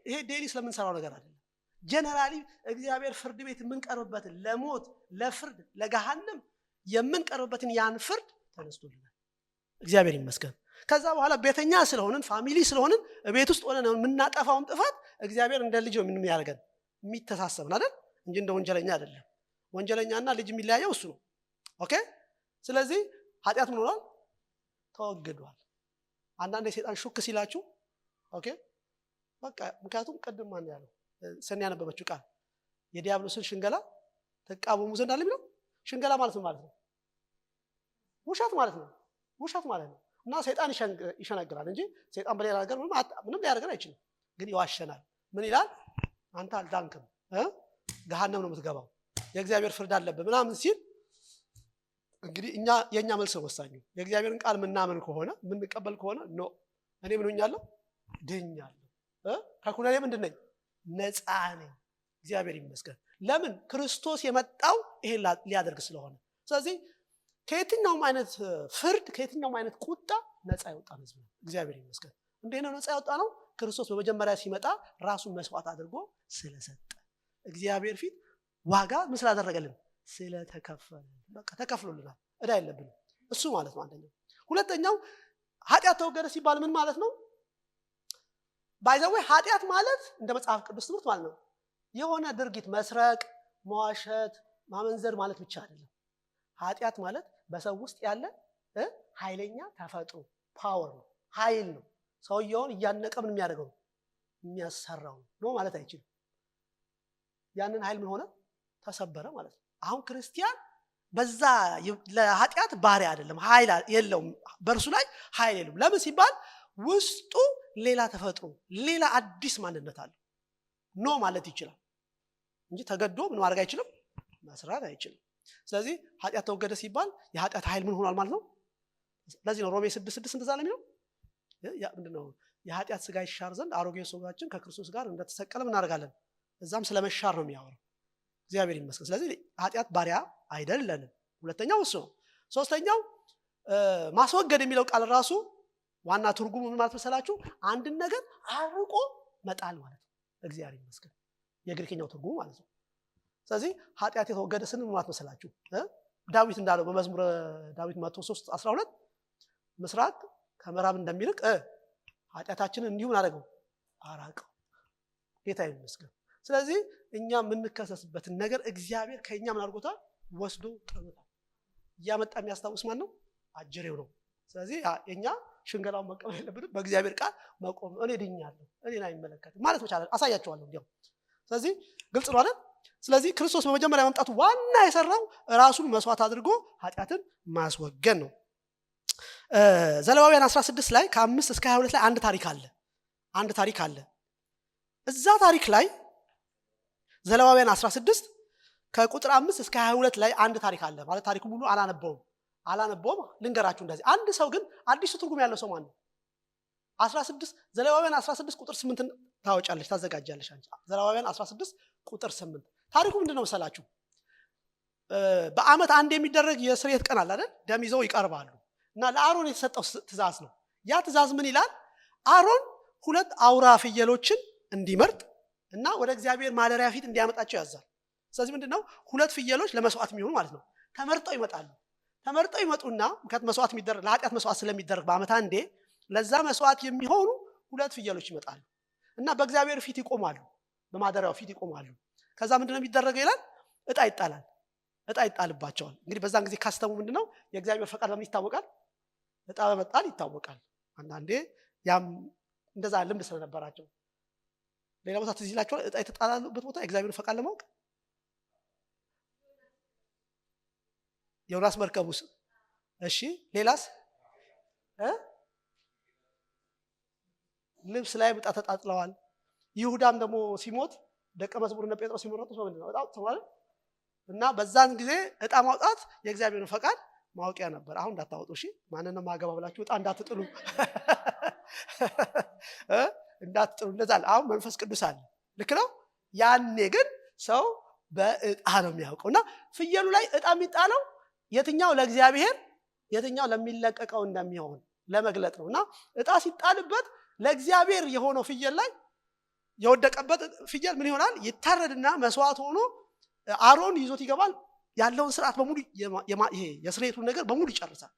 ይሄ ዴሊ ስለምንሰራው ነገር አይደለም። ጀነራሊ እግዚአብሔር ፍርድ ቤት የምንቀርብበትን ለሞት፣ ለፍርድ፣ ለገሃነም የምንቀርብበትን ያን ፍርድ ተነስቶልናል። እግዚአብሔር ይመስገን። ከዛ በኋላ ቤተኛ ስለሆንን ፋሚሊ ስለሆንን ቤት ውስጥ ሆነን የምናጠፋውን ጥፋት እግዚአብሔር እንደ ልጅ ነው ምን ያደርገን የሚተሳሰብን አይደል እንጂ እንደ ወንጀለኛ አይደለም። ወንጀለኛና ልጅ የሚለያየው እሱ ነው። ኦኬ። ስለዚህ ኃጢአት ምን ሆኗል? ተወግዷል። አንዳንዴ ሰይጣን ሹክ ሲላችሁ ኦኬ በቃ ምክንያቱም ቅድም ማን ያለው ሰኔ ያነበበችው ቃል የዲያብሎስን ሽንገላ ተቃወሙ ዘንድ አለ የሚለው ሽንገላ ማለት ነው ውሸት ማለት ነው። እና ሰይጣን ይሸነግራል እንጂ ሰይጣን በሌላ ነገር ምንም ሊያደርገን አይችልም። ግን ይዋሸናል። ምን ይላል? አንተ አልዳንክም፣ ገሃነም ነው የምትገባው፣ የእግዚአብሔር ፍርድ አለበት ምናምን ሲል እንግዲህ የኛ መልስ ወሳኙ የእግዚአብሔርን ቃል ምናምን ከሆነ ምንቀበል ከሆነ እኔ ምን ሆኛለሁ? ድኛለሁ። ከኩነኔ ምንድን ነኝ? ነፃ ነኝ። እግዚአብሔር ይመስገን። ለምን? ክርስቶስ የመጣው ይሄን ሊያደርግ ስለሆነ። ስለዚህ ከየትኛውም አይነት ፍርድ ከየትኛውም አይነት ቁጣ ነፃ ያወጣን ህዝብ ነው። እግዚአብሔር ይመስገን። እንዴት ነው ነፃ ያወጣ ነው? ክርስቶስ በመጀመሪያ ሲመጣ ራሱን መስዋዕት አድርጎ ስለሰጠ እግዚአብሔር ፊት ዋጋ ምን ስላደረገልን? ስለተከፈለ። በቃ ተከፍሎልናል፣ ዕዳ የለብንም። እሱ ማለት ነው አንደኛው። ሁለተኛው ኃጢአት ተወገደ ሲባል ምን ማለት ነው? ባይዘዌ ኃጢአት ማለት እንደ መጽሐፍ ቅዱስ ትምህርት ማለት ነው የሆነ ድርጊት መስረቅ፣ መዋሸት፣ ማመንዘር ማለት ብቻ አይደለም። ኃጢአት ማለት በሰው ውስጥ ያለ ኃይለኛ ተፈጥሮ ፓወር ነው፣ ኃይል ነው። ሰውየውን እያነቀ ምን የሚያደርገው የሚያሰራው ነው ማለት አይችልም። ያንን ኃይል ምን ሆነ? ተሰበረ ማለት ነው። አሁን ክርስቲያን በዛ ለኃጢአት ባሪያ አይደለም፣ ኃይል የለውም፣ በእርሱ ላይ ኃይል የለውም። ለምን ሲባል ውስጡ ሌላ ተፈጥሮ ሌላ አዲስ ማንነት አለ። ኖ ማለት ይችላል እንጂ ተገዶ ምን ማድረግ አይችልም፣ መስራት አይችልም። ስለዚህ ኃጢአት ተወገደ ሲባል የኃጢአት ኃይል ምን ሆኗል ማለት ነው። ለዚህ ነው ሮሜ 6:6 እንደዛ ነው የሚለው። ምንድነው? የኃጢአት ስጋ ይሻር ዘንድ አሮጌው ሰውነታችን ከክርስቶስ ጋር እንደተሰቀለ ምን እናደርጋለን? እዛም ስለመሻር ነው የሚያወራው። እግዚአብሔር ይመስገን። ስለዚህ ኃጢአት ባሪያ አይደለንም። ሁለተኛው እሱ ነው። ሶስተኛው ማስወገድ የሚለው ቃል ራሱ ዋና ትርጉሙ ምን ማለት መሰላችሁ? አንድን ነገር አርቆ መጣል ማለት ነው። እግዚአብሔር ይመስገን የግሪክኛው ትርጉሙ ማለት ነው። ስለዚህ ኃጢአት የተወገደ ስንል ምን ማለት መሰላችሁ? ዳዊት እንዳለው በመዝሙረ ዳዊት 103:12 ምስራቅ ከምዕራብ እንደሚርቅ ኃጢአታችንን እንዲሁ አደረገው አራቀው። ጌታ ይመስገን። ስለዚህ እኛ የምንከሰስበትን ነገር እግዚአብሔር ከኛ ምን አድርጎታል? ወስዶ ጠርቶታል። እያመጣ የሚያስታውስ ማን ነው? አጅሬው ነው። ስለዚህ እኛ ሽንገላውን መቀበል የለብንም። በእግዚአብሔር ቃል መቆም ነው። እኔ ድኛለሁ፣ እኔን አይመለከትም ማለት መቻል አሳያቸዋለሁ እንዲያው። ስለዚህ ግልጽ ነው አይደል? ስለዚህ ክርስቶስ በመጀመሪያ መምጣቱ ዋና የሰራው ራሱን መስዋዕት አድርጎ ኃጢአትን ማስወገድ ነው። ዘሌዋውያን 16 ላይ ከ5 እስከ 22 ላይ አንድ ታሪክ አለ። እዛ ታሪክ ላይ ዘሌዋውያን 16 ከቁጥር 5 እስከ 22 ላይ አንድ ታሪክ አለ። ማለት ታሪኩ ሙሉ አላነበውም ልንገራችሁ እንደዚህ። አንድ ሰው ግን አዲሱ ትርጉም ያለው ሰው ማን ነው? 16 ዘሌዋውያን 16 ቁጥር 8 ታወጫለሽ፣ ታዘጋጃለሽ አንቺ። ዘሌዋውያን 16 ቁጥር 8 ታሪኩ ምንድነው መሰላችሁ? በአመት አንድ የሚደረግ የስርየት ቀን አለ አይደል? ደም ይዘው ይቀርባሉ እና ለአሮን የተሰጠው ትእዛዝ ነው። ያ ትእዛዝ ምን ይላል? አሮን 2 አውራ ፍየሎችን እንዲመርጥ እና ወደ እግዚአብሔር ማደሪያ ፊት እንዲያመጣቸው ያዛል። ስለዚህ ምንድነው 2 ፍየሎች ለመስዋዕት የሚሆኑ ማለት ነው ተመርጠው ይመጣሉ። ተመርጠው ይመጡና ምክንያት መስዋዕት የሚደረግ ለኃጢአት መስዋዕት ስለሚደረግ በአመት አንዴ ለዛ መስዋዕት የሚሆኑ 2 ፍየሎች ይመጣሉ እና በእግዚአብሔር ፊት ይቆማሉ፣ በማደሪያው ፊት ይቆማሉ። ከዛ ምንድነው የሚደረገው ይላል? እጣ ይጣልባቸዋል። እንግዲህ በዛን ጊዜ ካስተሙ ምንድነው የእግዚአብሔር ፈቃድ በምን ይታወቃል? እጣ በመጣል ይታወቃል። አንዳንዴ ያም እንደዛ ልምድ ስለነበራቸው ሌላ ቦታ ትዝ ይላቸዋል። እጣ የተጣላሉበት ቦታ የእግዚአብሔር ፈቃድ ለማወቅ ዮናስ መርከቡስ? እሺ ሌላስ? ልብስ ላይ እጣ ተጣጥለዋል። ይሁዳም ደግሞ ሲሞት ደቀ መዝሙርና ጴጥሮስ ሲመረጡ ሰው ምንድነው እጣ ተጣጥለዋል። እና በዛን ጊዜ እጣ ማውጣት የእግዚአብሔርን ፈቃድ ማወቂያ ነበር። አሁን እንዳታወጡ እሺ። ማንን ነው ማገባ ብላችሁ እጣ እንዳትጥሉ እንዳትጥሉ። እንደዛ አሁን መንፈስ ቅዱስ አለ፣ ልክ ነው። ያኔ ግን ሰው በእጣ ነው የሚያውቀው። እና ፍየሉ ላይ እጣ የሚጣለው የትኛው ለእግዚአብሔር የትኛው ለሚለቀቀው እንደሚሆን ለመግለጥ ነው። እና እጣ ሲጣልበት ለእግዚአብሔር የሆነው ፍየል ላይ የወደቀበት ፍየል ምን ይሆናል? ይታረድና መስዋዕት ሆኖ አሮን ይዞት ይገባል። ያለውን ስርዓት በሙሉ ይሄ የስርየቱን ነገር በሙሉ ይጨርሳል።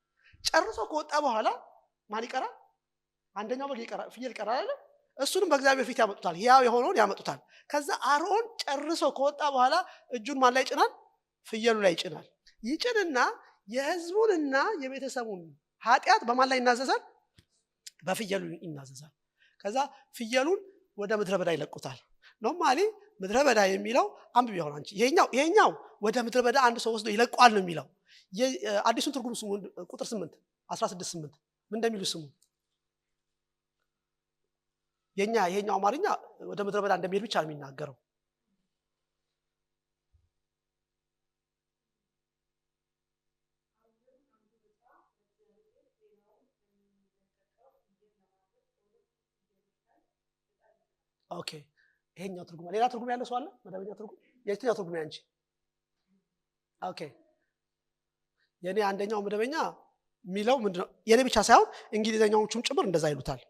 ጨርሶ ከወጣ በኋላ ማን ይቀራል? አንደኛው በግ ይቀራል፣ ፍየል ይቀራል አይደል? እሱንም በእግዚአብሔር ፊት ያመጡታል፣ ያው የሆነውን ያመጡታል። ከዛ አሮን ጨርሶ ከወጣ በኋላ እጁን ማን ላይ ይጭናል? ፍየሉ ላይ ይጭናል። ይጭንና የህዝቡንና የቤተሰቡን ኃጢአት በማን ላይ ይናዘዛል? በፍየሉ ይናዘዛል። ከዛ ፍየሉን ወደ ምድረ በዳ ይለቁታል። ኖርማሊ ምድረ በዳ የሚለው አንብብ ይሆን አንቺ። ይሄኛው ወደ ምድረ በዳ አንድ ሰው ወስዶ ይለቋል ነው የሚለው። አዲሱን ትርጉም ስሙ ቁጥር 8 16:8 ምን እንደሚሉ ስሙ። ይሄኛው አማርኛ ወደ ምድረ በዳ እንደሚሄድ ብቻ ነው የሚናገረው። ኦኬ ይሄኛው ትርጉም ሌላ ትርጉም ያለው ሰው አለ? መደበኛ ትርጉም የትኛው ትርጉም ያንቺ? ኦኬ የኔ አንደኛው መደበኛ የሚለው ምንድነው? የኔ ብቻ ሳይሆን እንግሊዘኛዎቹም ጭምር እንደዛ ይሉታል።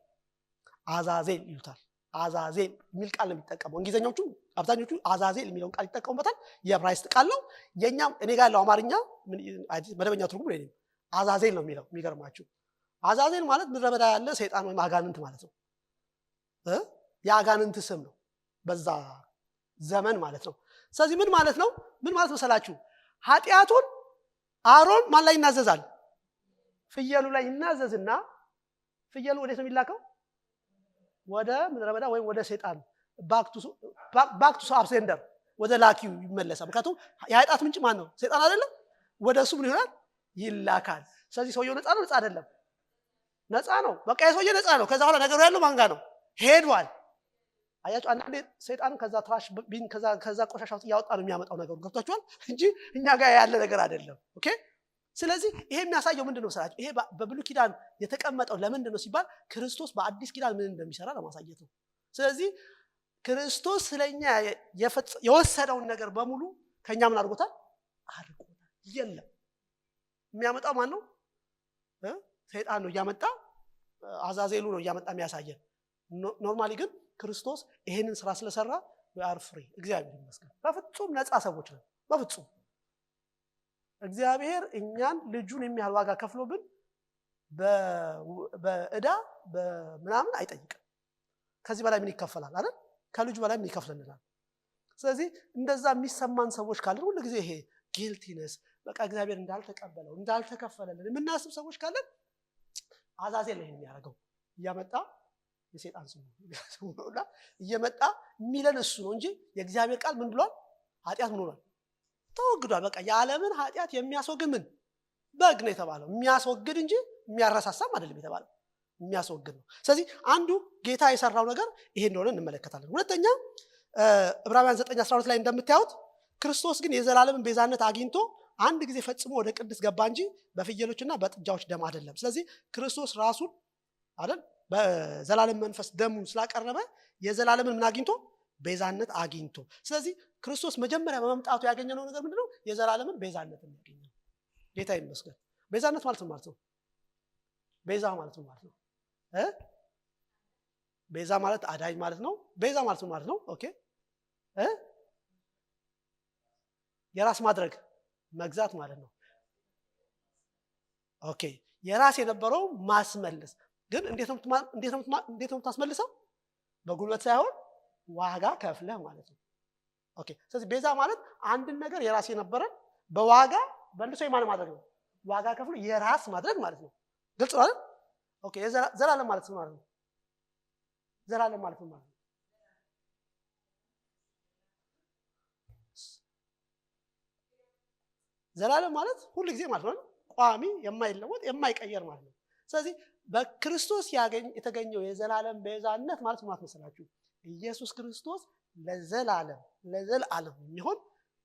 አዛዜል ይሉታል። አዛዜል የሚል ቃል ነው የሚጠቀመው። እንግሊዘኞቹ አብዛኞቹ አዛዜል የሚለውን ቃል ይጠቀሙበታል። የዕብራይስጥ ቃል ነው። የኛም እኔ ጋር ያለው አማርኛ መደበኛ ትርጉም ነው አዛዜል ነው የሚለው። የሚገርማችሁ አዛዜል ማለት ምድረ በዳ ያለ ሰይጣን ወይም አጋንንት ማለት ነው። የአጋንንት ስም ነው በዛ ዘመን ማለት ነው። ስለዚህ ምን ማለት ነው? ምን ማለት መሰላችሁ? ኃጢአቱን አሮን ማን ላይ ይናዘዛል? ፍየሉ ላይ ይናዘዝና ፍየሉ ወዴት ነው የሚላከው? ወደ ምድረ በዳ ወይም ወደ ሰይጣን ባክ ቱ አብሴንደር ወደ ላኪው ይመለሳል። ምክንያቱም የኃጢአት ምንጭ ማን ነው? ሰይጣን አይደለም? ወደ እሱ ምን ይሆናል? ይላካል። ስለዚህ ሰውየው ነፃ ነው? ነፃ አይደለም? ነፃ ነው። በቃ የሰውዬ ነፃ ነው። ከዛ በኋላ ነገሩ ያለው ማን ጋር ነው? ሄዷል። አያችሁ አንዳንዴ ሰይጣን ከዛ ትራሽ ቢን ከዛ ቆሻሻ ውስጥ ያወጣ ነው የሚያመጣው ነገሩ። ገብቷችኋል? እንጂ እኛ ጋር ያለ ነገር አይደለም። ኦኬ። ስለዚህ ይሄ የሚያሳየው ምንድነው መሰላችሁ? ይሄ በብሉይ ኪዳን የተቀመጠው ለምንድን ነው ሲባል ክርስቶስ በአዲስ ኪዳን ምን እንደሚሰራ ለማሳየት ነው። ስለዚህ ክርስቶስ ስለኛ የወሰደውን ነገር በሙሉ ከኛ ምን አድርጎታል? አድርጎታል። የለም የሚያመጣው ማን ነው? ሰይጣን ነው እያመጣ፣ አዛዜሉ ነው እያመጣ የሚያሳየን። ኖርማሊ ግን ክርስቶስ ይሄንን ስራ ስለሰራ we are free። እግዚአብሔር ይመስገን። በፍጹም ነፃ ሰዎች ነን። በፍጹም እግዚአብሔር እኛን ልጁን የሚያህል ዋጋ ከፍሎብን በእዳ በምናምን አይጠይቅም። ከዚህ በላይ ምን ይከፈላል አይደል? ከልጁ በላይ ምን ይከፍለናል? ስለዚህ እንደዛ የሚሰማን ሰዎች ካለን ሁሉ ጊዜ ይሄ ጊልቲነስ በቃ እግዚአብሔር እንዳልተቀበለው እንዳልተከፈለልን የምናስብ ሰዎች ካለን አዛዜል ነው የሚያደርገው። እያመጣ የሰይጣን ስሙ ነውና እየመጣ የሚለን እሱ ነው እንጂ የእግዚአብሔር ቃል ምን ብሏል? ኃጢአት ምን ሆኗል? ተወግዷል። በቃ የዓለምን ኃጢአት የሚያስወግድ ምን በግ ነው የተባለው። የሚያስወግድ እንጂ የሚያረሳሳም አይደለም የተባለው፣ የሚያስወግድ ነው። ስለዚህ አንዱ ጌታ የሰራው ነገር ይሄ እንደሆነ እንመለከታለን። ሁለተኛ ዕብራውያን 9:12 ላይ እንደምታዩት ክርስቶስ ግን የዘላለምን ቤዛነት አግኝቶ አንድ ጊዜ ፈጽሞ ወደ ቅድስ ገባ እንጂ በፍየሎችና በጥጃዎች ደም አይደለም። ስለዚህ ክርስቶስ ራሱን አይደል በዘላለም መንፈስ ደሙን ስላቀረበ የዘላለምን ምን አግኝቶ? ቤዛነት አግኝቶ። ስለዚህ ክርስቶስ መጀመሪያ በመምጣቱ ያገኘነው ነገር ምንድነው? የዘላለምን ቤዛነት ያገኘነው። ጌታ ይመስገን። ቤዛነት ማለት ነው። ቤዛ ማለት ነው። ቤዛ ማለት አዳኝ ማለት ነው። ቤዛ ማለት ነው። ኦኬ። የራስ ማድረግ መግዛት ማለት ነው። ኦኬ። የራስ የነበረው ማስመለስ ግን እንዴት ነው ታስመልሰው? በጉልበት ሳይሆን ዋጋ ከፍለህ ማለት ነው። ኦኬ። ስለዚህ ቤዛ ማለት አንድን ነገር የራስ የነበረ በዋጋ መልሶ የማን ማድረግ ነው? ዋጋ ከፍሎ የራስ ማድረግ ማለት ነው። ግልጽ ነው አይደል? ኦኬ። ዘላለም ማለት ነው ማለት ነው። ዘላለም ማለት ነው። ዘላለም ማለት ሁሉ ጊዜ ማለት ነው። ቋሚ፣ የማይለወጥ፣ የማይቀየር ማለት ነው። ስለዚህ በክርስቶስ የተገኘው የዘላለም ቤዛነት ማለት ነው መሰላችሁ? ኢየሱስ ክርስቶስ ለዘላለም የሚሆን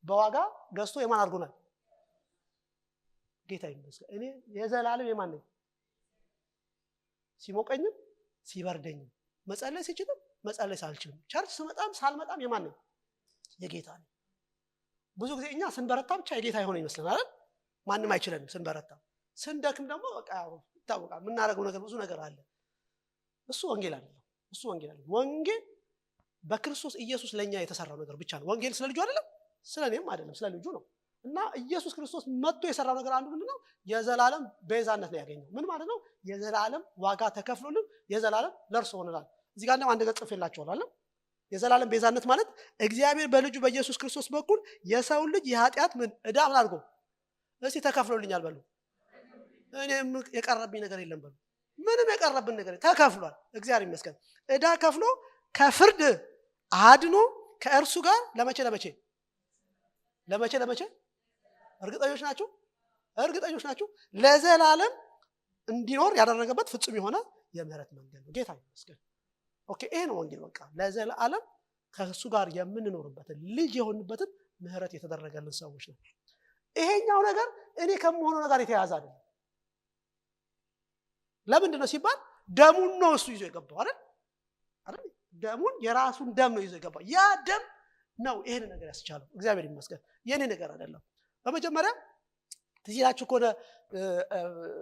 በዋጋ ገዝቶ የማን አድርጎናል? ጌታ ይመስገን። እኔ የዘላለም የማን ነኝ? ሲሞቀኝም ሲበርደኝም መጸለይ ሲችልም መጸለይ ሳልችልም ቸርች ስመጣም ሳልመጣም የማን ነኝ? የጌታ ነኝ። ብዙ ጊዜ እኛ ስንበረታ ብቻ የጌታ የሆነ ይመስለናል አይደል? ማንም አይችለንም ስንበረታ። ስንደክም ደግሞ በቃ ይታወቃል የምናደርገው ነገር ብዙ ነገር አለ። እሱ ወንጌል አይደለም። ወንጌል በክርስቶስ ኢየሱስ ለኛ የተሰራው ነገር ብቻ ነው። ወንጌል ስለ ልጁ አይደለም፣ ስለኔም አይደለም፣ ስለ ልጁ ነው። እና ኢየሱስ ክርስቶስ መጥቶ የሰራው ነገር አንዱ ምንድነው? የዘላለም ቤዛነት ነው ያገኘው። ምን ማለት ነው? የዘላለም ዋጋ ተከፍሎልን የዘላለም ለርሶ ሆነናል። እዚህ ጋር አንድ ገጽ ጽፌላችኋለሁ። የዘላለም ቤዛነት ማለት እግዚአብሔር በልጁ በኢየሱስ ክርስቶስ በኩል የሰው ልጅ የኃጢአት ምን ዕዳ ምን አድርጎ እስቲ ተከፍሎልኛል በሉ። እኔም የቀረብኝ ነገር የለም በሉ። ምንም የቀረብን ነገር ተከፍሏል። እግዚአብሔር ይመስገን። ዕዳ ከፍሎ ከፍርድ አድኖ ከእርሱ ጋር ለመቼ እርግጠኞች ናችሁ? ለዘላለም እንዲኖር ያደረገበት ፍጹም የሆነ የምህረት መንገድ ነው። ጌታ ይመስገን። ኦኬ። ይሄ ነው ወንጌል። በቃ ለዘላለም ከእሱ ጋር የምንኖርበትን ልጅ የሆንበትን ምህረት የተደረገልን ሰዎች ነው። ይሄኛው ነገር እኔ ከመሆኑ ነገር የተያዘ አይደለም። ለምንድን ነው ሲባል ደሙን ነው እሱ ይዞ የገባው አይደል? ደሙን የራሱን ደም ነው ይዞ የገባው። ያ ደም ነው ይሄን ነገር ያስቻለው። እግዚአብሔር ይመስገን። የኔ ነገር አይደለም። በመጀመሪያ ትዝ ይላችሁ ከሆነ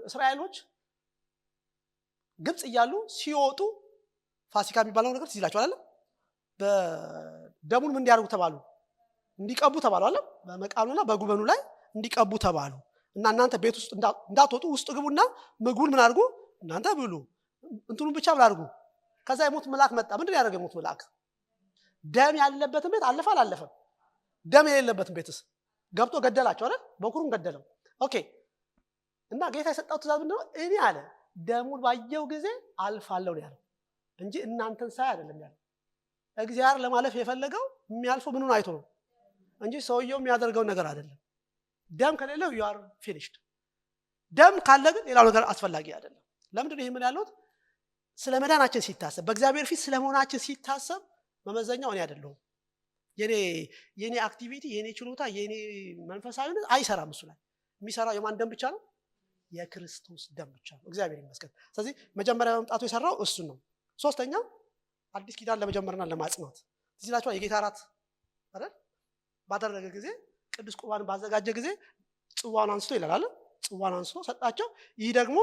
እስራኤሎች ግብጽ እያሉ ሲወጡ ፋሲካ የሚባለው ነገር ትይላችኋል አይደል? በደሙን ምን እንዲያርጉ ተባሉ? እንዲቀቡ ተባሉ አይደል? በመቃኑና በጉበኑ ላይ እንዲቀቡ ተባሉ። እና እናንተ ቤት ውስጥ እንዳትወጡ ውስጥ ግቡና ምግቡን ምን አድርጉ? እናንተ ብሉ። እንትኑን ብቻ ምን አድርጉ? ከዛ የሞት መልአክ መጣ። ምንድን ያደረገ የሞት መልአክ? ደም ያለበትን ቤት አለፈ አላለፈም? ደም የሌለበትን ቤትስ ገብቶ ገደላቸው አይደል? በኩሩን ገደለው። ኦኬ። እና ጌታ የሰጠው ትእዛዝ ምንድነው? እኔ አለ ደሙን ባየው ጊዜ አልፋለሁ ነው ያለው እንጂ እናንተን ሳይ አይደለም ያለው። እግዚአብሔር ለማለፍ የፈለገው የሚያልፈው ምኑን አይቶ ነው እንጂ ሰውየው የሚያደርገው ነገር አይደለም። ደም ከሌለው you are finished። ደም ካለ ግን ሌላው ነገር አስፈላጊ አይደለም። ለምንድን ነው ይሄ ምን ያለው? ስለ መዳናችን ሲታሰብ በእግዚአብሔር ፊት ስለመሆናችን ሲታሰብ መመዘኛው እኔ አይደለሁም። የኔ አክቲቪቲ፣ የኔ ችሎታ፣ የኔ መንፈሳዊነት አይሰራም። እሱ ላይ የሚሰራው የማን ደም ብቻ ነው? የክርስቶስ ደም ብቻ ነው። እግዚአብሔር ይመስገን። ስለዚህ መጀመሪያ መምጣቱ የሰራው እሱ ነው። ሶስተኛው አዲስ ኪዳን ለመጀመርና ለማጽናት ትዝላችኋል። የጌታ እራት አይደል ባደረገ ጊዜ ቅዱስ ቁርባን ባዘጋጀ ጊዜ ጽዋን አንስቶ ይላል ጽዋን አንስቶ ሰጣቸው። ይህ ደግሞ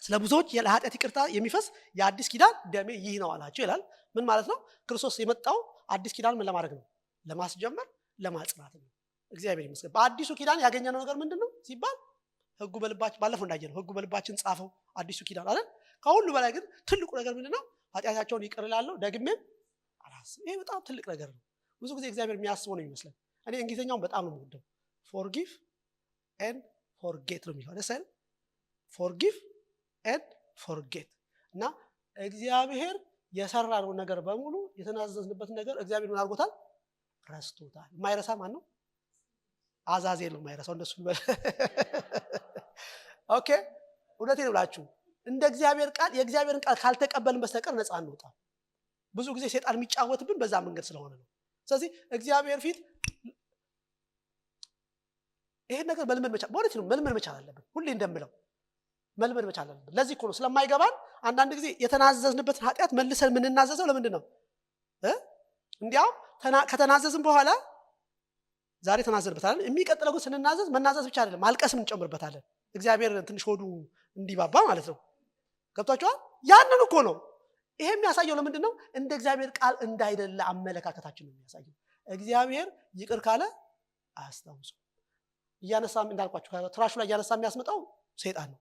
ስለ ብዙዎች የኃጢአት ይቅርታ የሚፈስ የአዲስ ኪዳን ደሜ ይህ ነው አላቸው ይላል። ምን ማለት ነው? ክርስቶስ የመጣው አዲስ ኪዳን ምን ለማድረግ ነው? ለማስጀመር፣ ለማጽናት ነው። እግዚአብሔር ይመስገን። በአዲሱ ኪዳን ያገኘነው ነገር ምንድነው ሲባል ህጉ በልባችን ባለፈው እንዳየነው ህጉ በልባችን ጻፈው አዲሱ ኪዳን አይደል? ከሁሉ በላይ ግን ትልቁ ነገር ምንድነው? ኃጢአታቸውን ይቅር እላለሁ ደግሜም አላስብም። ይሄ በጣም ትልቅ ነገር ነው። ብዙ ጊዜ እግዚአብሔር የሚያስበው ነው ይመስላል። እኔ እንግሊዘኛውን በጣም ነው የምወደው። forgive and forget ነው የሚለው አይደል? forgive and forget። እና እግዚአብሔር የሰራነው ነገር በሙሉ የተናዘዝንበትን ነገር እግዚአብሔር ምን አድርጎታል? ረስቶታል። የማይረሳ ማን ነው? አዛዜል ነው የማይረሳው። እንደሱ ይበል። ኦኬ። እውነቴን ብላችሁ እንደ እግዚአብሔር ቃል የእግዚአብሔርን ቃል ካልተቀበልን በስተቀር ነፃ አንወጣም። ብዙ ጊዜ ሰይጣን የሚጫወትብን በዛ መንገድ ስለሆነ ነው። ስለዚህ እግዚአብሔር ፊት ይሄን ነገር መልመድ መቻል በእውነት ነው መልመድ መቻል አለብን። ሁሌ እንደምለው መልመድ መቻል አለብን። ለዚህ እኮ ነው ስለማይገባን አንዳንድ ጊዜ የተናዘዝንበትን ኃጢአት መልሰን የምንናዘዘው። ለምንድን ነው? እንዲያውም ከተናዘዝን በኋላ ዛሬ ተናዘዝንበታለን። የሚቀጥለው ግን ስንናዘዝ መናዘዝ ብቻ አይደለም ማልቀስም እንጨምርበታለን። እግዚአብሔር ትንሽ ሆዱ እንዲባባ ማለት ነው። ገብቷችኋል? ያንን እኮ ነው። ይሄ የሚያሳየው ለምንድን ነው? እንደ እግዚአብሔር ቃል እንዳይደለ አመለካከታችን ነው የሚያሳየው። እግዚአብሔር ይቅር ካለ አያስታውሱም። እያነሳ እንዳልኳችሁ ትራሹ ላይ እያነሳ የሚያስመጣው ሰይጣን ነው።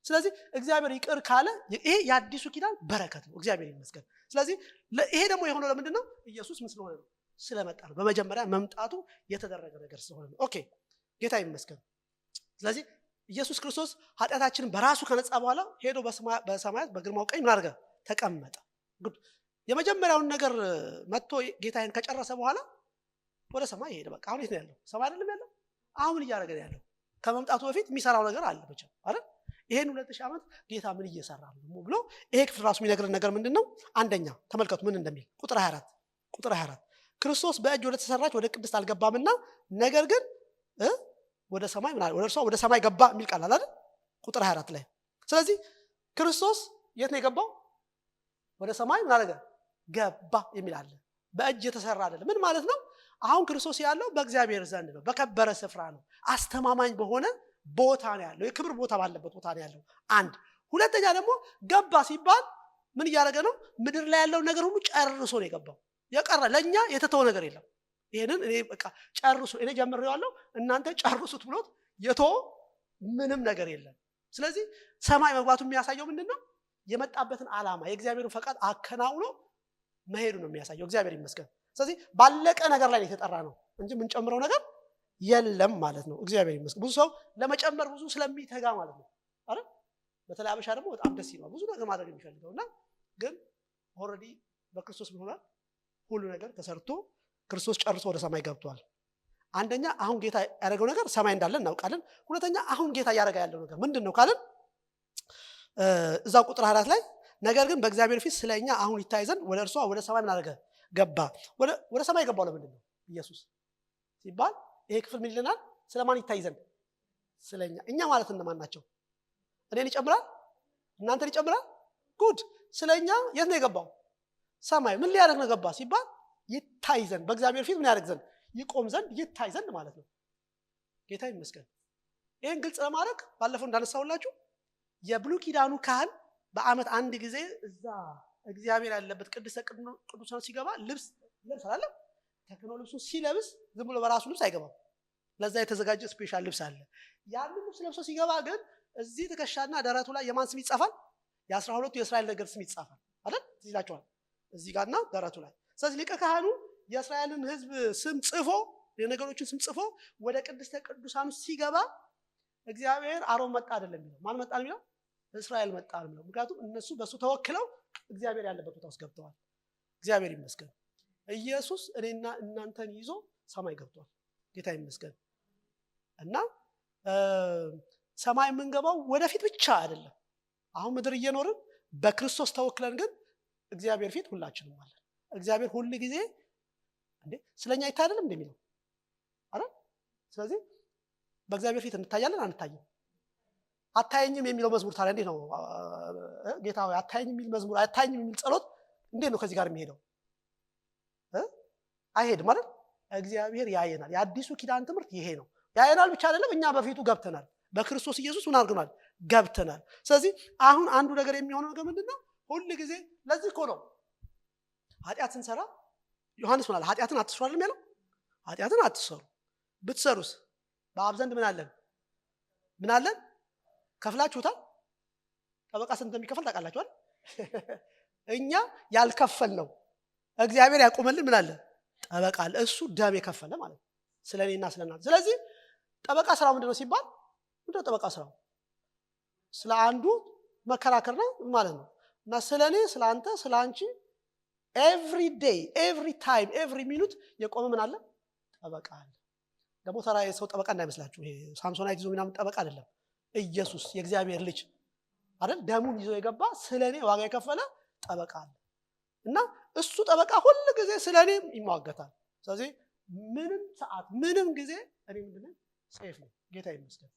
ስለዚህ እግዚአብሔር ይቅር ካለ ይሄ የአዲሱ ኪዳን በረከት ነው። እግዚአብሔር ይመስገን። ስለዚህ ይሄ ደግሞ የሆነው ለምንድን ነው? ኢየሱስ ምን ስለሆነ ነው? ስለመጣ ነው። በመጀመሪያ መምጣቱ የተደረገ ነገር ስለሆነ ነው። ኦኬ፣ ጌታ ይመስገን። ስለዚህ ኢየሱስ ክርስቶስ ኃጢአታችንን በራሱ ከነጻ በኋላ ሄዶ በሰማያት በግርማው ቀኝ ምን አደረገ? ተቀመጠ። የመጀመሪያውን ነገር መጥቶ ጌታዬን ከጨረሰ በኋላ ወደ ሰማይ ሄደ። በቃ አሁን የት ነው ያለው? ሰማይ አይደለም ያለው? አሁን እያደረገ ነው ያለው። ከመምጣቱ በፊት የሚሰራው ነገር አለ ብቻ አይደል? ይሄን 2000 ዓመት ጌታ ምን እየሰራ ነው ብሎ ይሄ ክፍል ራሱ የሚነግረን ነገር ምንድነው? አንደኛ ተመልከቱ ምን እንደሚል ቁጥር 24 ክርስቶስ በእጅ ወደ ተሰራች ወደ ቅድስት አልገባምና ነገር ግን ወደ ሰማይ ወደ ሰማይ ገባ የሚል ቃል አለ አይደል? ቁጥር 24 ላይ። ስለዚህ ክርስቶስ የት ነው የገባው? ወደ ሰማይ ምን አደረገ? ገባ የሚል አለ። በእጅ የተሰራ አይደለም። ምን ማለት ነው? አሁን ክርስቶስ ያለው በእግዚአብሔር ዘንድ ነው፣ በከበረ ስፍራ ነው፣ አስተማማኝ በሆነ ቦታ ነው ያለው፣ የክብር ቦታ ባለበት ቦታ ነው ያለው። አንድ ሁለተኛ ደግሞ ገባ ሲባል ምን እያደረገ ነው? ምድር ላይ ያለው ነገር ሁሉ ጨርሶ ነው የገባው። የቀረ ለኛ የተተወ ነገር የለም። ይሄንን እኔ በቃ ጨርሱ እኔ ጀምሬዋለሁ እናንተ ጨርሱት ብሎት የተወ ምንም ነገር የለም። ስለዚህ ሰማይ መግባቱ የሚያሳየው ምንድነው? የመጣበትን ዓላማ የእግዚአብሔርን ፈቃድ አከናውኖ መሄዱ ነው የሚያሳየው። እግዚአብሔር ይመስገን። ስለዚህ ባለቀ ነገር ላይ የተጠራ ነው እንጂ ምን ጨምረው ነገር የለም ማለት ነው። እግዚአብሔር ይመስገን። ብዙ ሰው ለመጨመር ብዙ ስለሚተጋ ማለት ነው አይደል? በተለይ አበሻ ደግሞ በጣም ደስ ይላል ብዙ ነገር ማድረግ የሚፈልገውና ግን ኦሬዲ በክርስቶስ ምን ሆኗል? ሁሉ ነገር ተሰርቶ ክርስቶስ ጨርሶ ወደ ሰማይ ገብቷል። አንደኛ አሁን ጌታ ያደረገው ነገር ሰማይ እንዳለ እናውቃለን። ሁለተኛ አሁን ጌታ ያደረገ ያለው ነገር ምንድነው ካልን እዛው ቁጥር 4 ላይ ነገር ግን በእግዚአብሔር ፊት ስለኛ አሁን ይታይ ዘንድ ወደ እርሱ ወደ ሰማይ ምን አደረገ? ገባ። ወደ ሰማይ ገባው ለምንድን ነው? ኢየሱስ ሲባል ይሄ ክፍል ምን ይለናል? ስለማን ይታይ ዘንድ? ስለኛ። እኛ ማለት እነማን ናቸው? እኔን ይጨምራል? እናንተን ይጨምራል? ጉድ። ስለኛ የት ነው የገባው? ሰማይ። ምን ሊያደርግ ነው ገባ ሲባል ይታይ ዘንድ በእግዚአብሔር ፊት ምን ያደርግ ዘንድ? ይቆም ዘንድ ይታይ ዘንድ ማለት ነው። ጌታ ይመስገን። ይሄን ግልጽ ለማድረግ ባለፈው እንዳነሳውላችሁ የብሉይ ኪዳኑ ካህን በአመት አንድ ጊዜ እዛ እግዚአብሔር ያለበት ቅድስተ ቅዱሳን ሲገባ ልብስ ይለብሳል። ተክኖ ልብሱን ሲለብስ ዝም ብሎ በራሱ ልብስ አይገባም። ለዛ የተዘጋጀ ስፔሻል ልብስ አለ። ያን ልብስ ለብሶ ሲገባ ግን እዚህ ትከሻና ደረቱ ላይ የማን ስም ይጻፋል? የ12ቱ የእስራኤል ነገድ ስም ይጻፋል አይደል? ይላችኋል እዚህ ጋርና ደረቱ ላይ። ስለዚህ ሊቀ ካህኑ የእስራኤልን ሕዝብ ስም ጽፎ የነገሮችን ስም ጽፎ ወደ ቅድስተ ቅዱሳን ሲገባ እግዚአብሔር አሮን መጣ አይደለም የሚለው። ማን መጣ ነው የሚለው? እስራኤል መጣ ነው የሚለው። ምክንያቱም እነሱ በሱ ተወክለው እግዚአብሔር ያለበት ቦታ ውስጥ ገብተዋል። እግዚአብሔር ይመስገን። ኢየሱስ እኔና እናንተን ይዞ ሰማይ ገብቷል። ጌታ ይመስገን። እና ሰማይ የምንገባው ወደፊት ብቻ አይደለም። አሁን ምድር እየኖርን በክርስቶስ ተወክለን ግን እግዚአብሔር ፊት ሁላችንም አለን። እግዚአብሔር ሁሉ ጊዜ ስለኛ አይታደልም እንደሚለው አይደል? ስለዚህ በእግዚአብሔር ፊት እንታያለን አንታይም? አታየኝም የሚለው መዝሙር ታዲያ እንዴት ነው? ጌታ ሆይ አታየኝም የሚል መዝሙር፣ አታየኝም የሚል ጸሎት እንዴት ነው ከዚህ ጋር የሚሄደው? አይሄድም ማለት እግዚአብሔር ያየናል። የአዲሱ ኪዳን ትምህርት ይሄ ነው። ያየናል ብቻ አይደለም፣ እኛ በፊቱ ገብተናል። በክርስቶስ ኢየሱስ ምን አድርገናል? ገብተናል። ስለዚህ አሁን አንዱ ነገር የሚሆነው ነገር ምንድነው? ሁሉ ጊዜ ለዚህ እኮ ነው ኃጢአት ስንሰራ ዮሐንስ ማለት ኃጢአትን አትስሩ አይደለም ያለው? ኃጢአትን አትስሩ። ብትሰሩስ በአብ ዘንድ ምን አለን? ምን አለን? ከፍላችሁታል? ጠበቃ ስንት እንደሚከፈል ታውቃላችሁ አይደል? እኛ ያልከፈል ነው እግዚአብሔር ያቆመልን ምን አለ? ጠበቃ አለ። እሱ ደም የከፈለ ማለት ነው ስለኔና ስለናንተ። ስለዚህ ጠበቃ ስራው ምንድነው ሲባል ምንድነው ጠበቃ ስራው? ስለ አንዱ መከራከር ነው ማለት ነው። እና ስለኔ ስለአንተ ስለአንቺ ኤቭሪ ዴይ ኤቭሪ ታይም ኤቭሪ ሚኒት የቆመ ምን አለ? ጠበቃ አለ። ደግሞ ተራ የሰው ጠበቃ እንዳይመስላችሁ። ይሄ ሳምሶናይት ይዞ ምናምን ጠበቃ አይደለም። ኢየሱስ የእግዚአብሔር ልጅ አይደል? ደሙን ይዞ የገባ ስለኔ ዋጋ የከፈለ ጠበቃ አለ። እና እሱ ጠበቃ ሁሉ ጊዜ ስለኔ ይሟገታል። ስለዚህ ምንም ሰዓት ምንም ጊዜ እኔ ምንድነው ሴፍ ነኝ። ጌታ ይመስገን።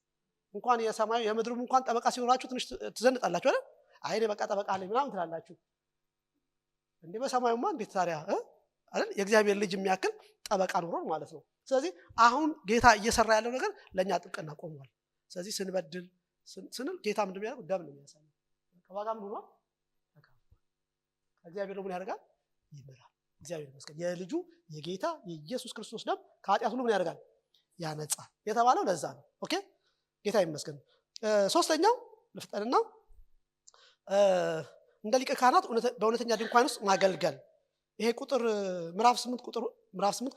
እንኳን የሰማዩ የምድሩም እንኳን ጠበቃ ሲኖራችሁ ትንሽ ትዘንጣላችሁ አይደል? አይኔ በቃ ጠበቃ አለኝ ምናምን ትላላችሁ። እንዴ በሰማዩማ እንዴት ታዲያ አይደል? የእግዚአብሔር ልጅ የሚያክል ጠበቃ ኖሮን ማለት ነው። ስለዚህ አሁን ጌታ እየሰራ ያለው ነገር ለኛ ጥብቅና ቆሟል። ስለዚህ ስንበድል ስንል ጌታ ምንድነው የሚያደርገው? ደም ነው የሚያሳየው። ዋጋ ምን ሆኗል? እግዚአብሔር ደግሞ ምን ያደርጋል? ይምራል። እግዚአብሔር ይመስገን። የልጁ የጌታ የኢየሱስ ክርስቶስ ደም ከኃጢአት ሁሉ ምን ያደርጋል? ያነጻል የተባለው ለዛ ነው። ኦኬ ጌታ ይመስገን። ሶስተኛው ልፍጠንና እንደ ሊቀ ካህናት በእውነተኛ ድንኳን ውስጥ ማገልገል። ይሄ ቁጥር ምዕራፍ 8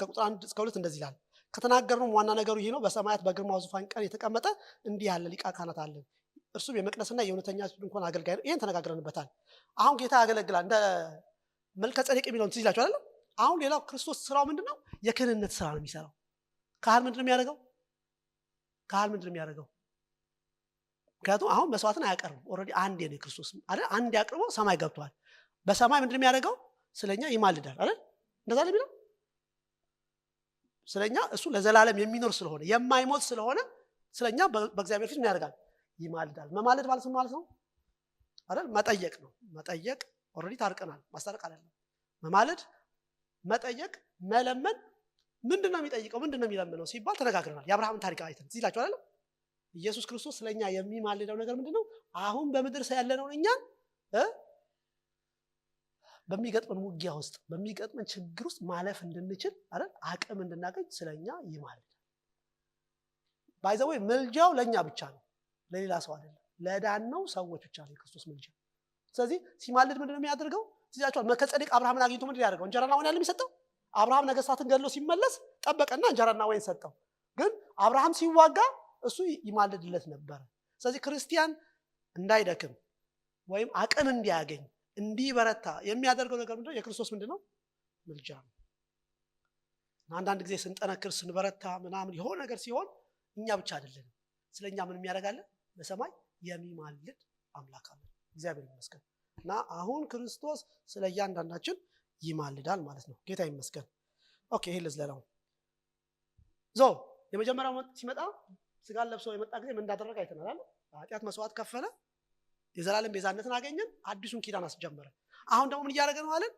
ከቁጥር 1 እስከ 2 እንደዚህ ይላል። ከተናገርነው ዋና ነገሩ ይሄ ነው። በሰማያት በግርማው ዙፋን ቀን የተቀመጠ እንዲህ ያለ ሊቀ ካህናት አለን። እርሱም የመቅደስና የእውነተኛ ድንኳን አገልጋይ ነው። ይሄን ተነጋግረንበታል። አሁን ጌታ ያገለግላል እንደ መልከ ጼዴቅ የሚለውን ትዝ ይላችሁ አይደል? አሁን ሌላው ክርስቶስ ስራው ምንድነው? የክህንነት ስራ ነው የሚሰራው። ካህን ምንድነው የሚያደርገው? ካህን ምንድነው የሚያደርገው? ምክንያቱም አሁን መስዋዕትን አያቀርብም። ኦልሬዲ አንዴ ነው ክርስቶስ አይደል? አንዴ አቅርቦ ሰማይ ገብቷል። በሰማይ ምንድነው የሚያደርገው? ስለኛ ይማልዳል አይደል? እንደዛ ነው የሚለው። ስለኛ እሱ ለዘላለም የሚኖር ስለሆነ የማይሞት ስለሆነ ስለኛ በእግዚአብሔር ፊት ምን ያደርጋል? ይማልዳል። መማለድ ማለት ምን ማለት ነው? አይደል? መጠየቅ ነው። መጠየቅ ኦልሬዲ ታርቀናል። ማስታረቅ አይደለም። መማለድ፣ መጠየቅ፣ መለመን። ምንድነው የሚጠይቀው? ምንድነው የሚለምነው ሲባል ተነጋግረናል። የአብርሃምን ታሪክ አይተን እዚህ ይላችሁ አይደል? ኢየሱስ ክርስቶስ ስለኛ የሚማልደው ነገር ምንድነው? አሁን በምድር ያለነው እኛን በሚገጥመን ውጊያ ውስጥ በሚገጥመን ችግር ውስጥ ማለፍ እንድንችል አይደል? አቅም እንድናገኝ ስለኛ ይማልዳል። ባይዘው መልጃው ለኛ ብቻ ነው፣ ለሌላ ሰው አይደለም። ለዳነው ሰዎች ብቻ ነው የክርስቶስ መልጃ። ስለዚህ ሲማልድ ምንድነው የሚያደርገው? ሲያቻው መልከ ጼዴቅ አብርሃምን አግኝቶ ምንድነው ያደርገው? እንጀራና ወይን አይደል የሚሰጠው? አብርሃም ነገስታትን ገድሎ ሲመለስ ጠበቀና እንጀራና ወይን ሰጠው። ግን አብርሃም ሲዋጋ እሱ ይማልድለት ነበር። ስለዚህ ክርስቲያን እንዳይደክም ወይም አቅም እንዲያገኝ እንዲበረታ የሚያደርገው ነገር ምንድነው? የክርስቶስ ምንድነው? መልጃ ነው። አንዳንድ ጊዜ ስንጠነክር ስንበረታ ምናምን የሆነ ነገር ሲሆን እኛ ብቻ አይደለም፣ ስለኛ ምን የሚያደርጋለ? በሰማይ የሚማልድ አምላክ አለ። እግዚአብሔር ይመስገን። እና አሁን ክርስቶስ ስለያንዳንዳችን ይማልዳል ማለት ነው። ጌታ ይመስገን። ኦኬ ይሄ ለዝለላው የመጀመሪያው ሲመጣ ስጋን ለብሶ የመጣ ጊዜ ምን እንዳደረገ አይተናል። ኃጢአት መስዋዕት ከፈለ፣ የዘላለም ቤዛነትን አገኘን፣ አዲሱን ኪዳን አስጀመረ። አሁን ደግሞ ምን እያደረገ ነው አለን?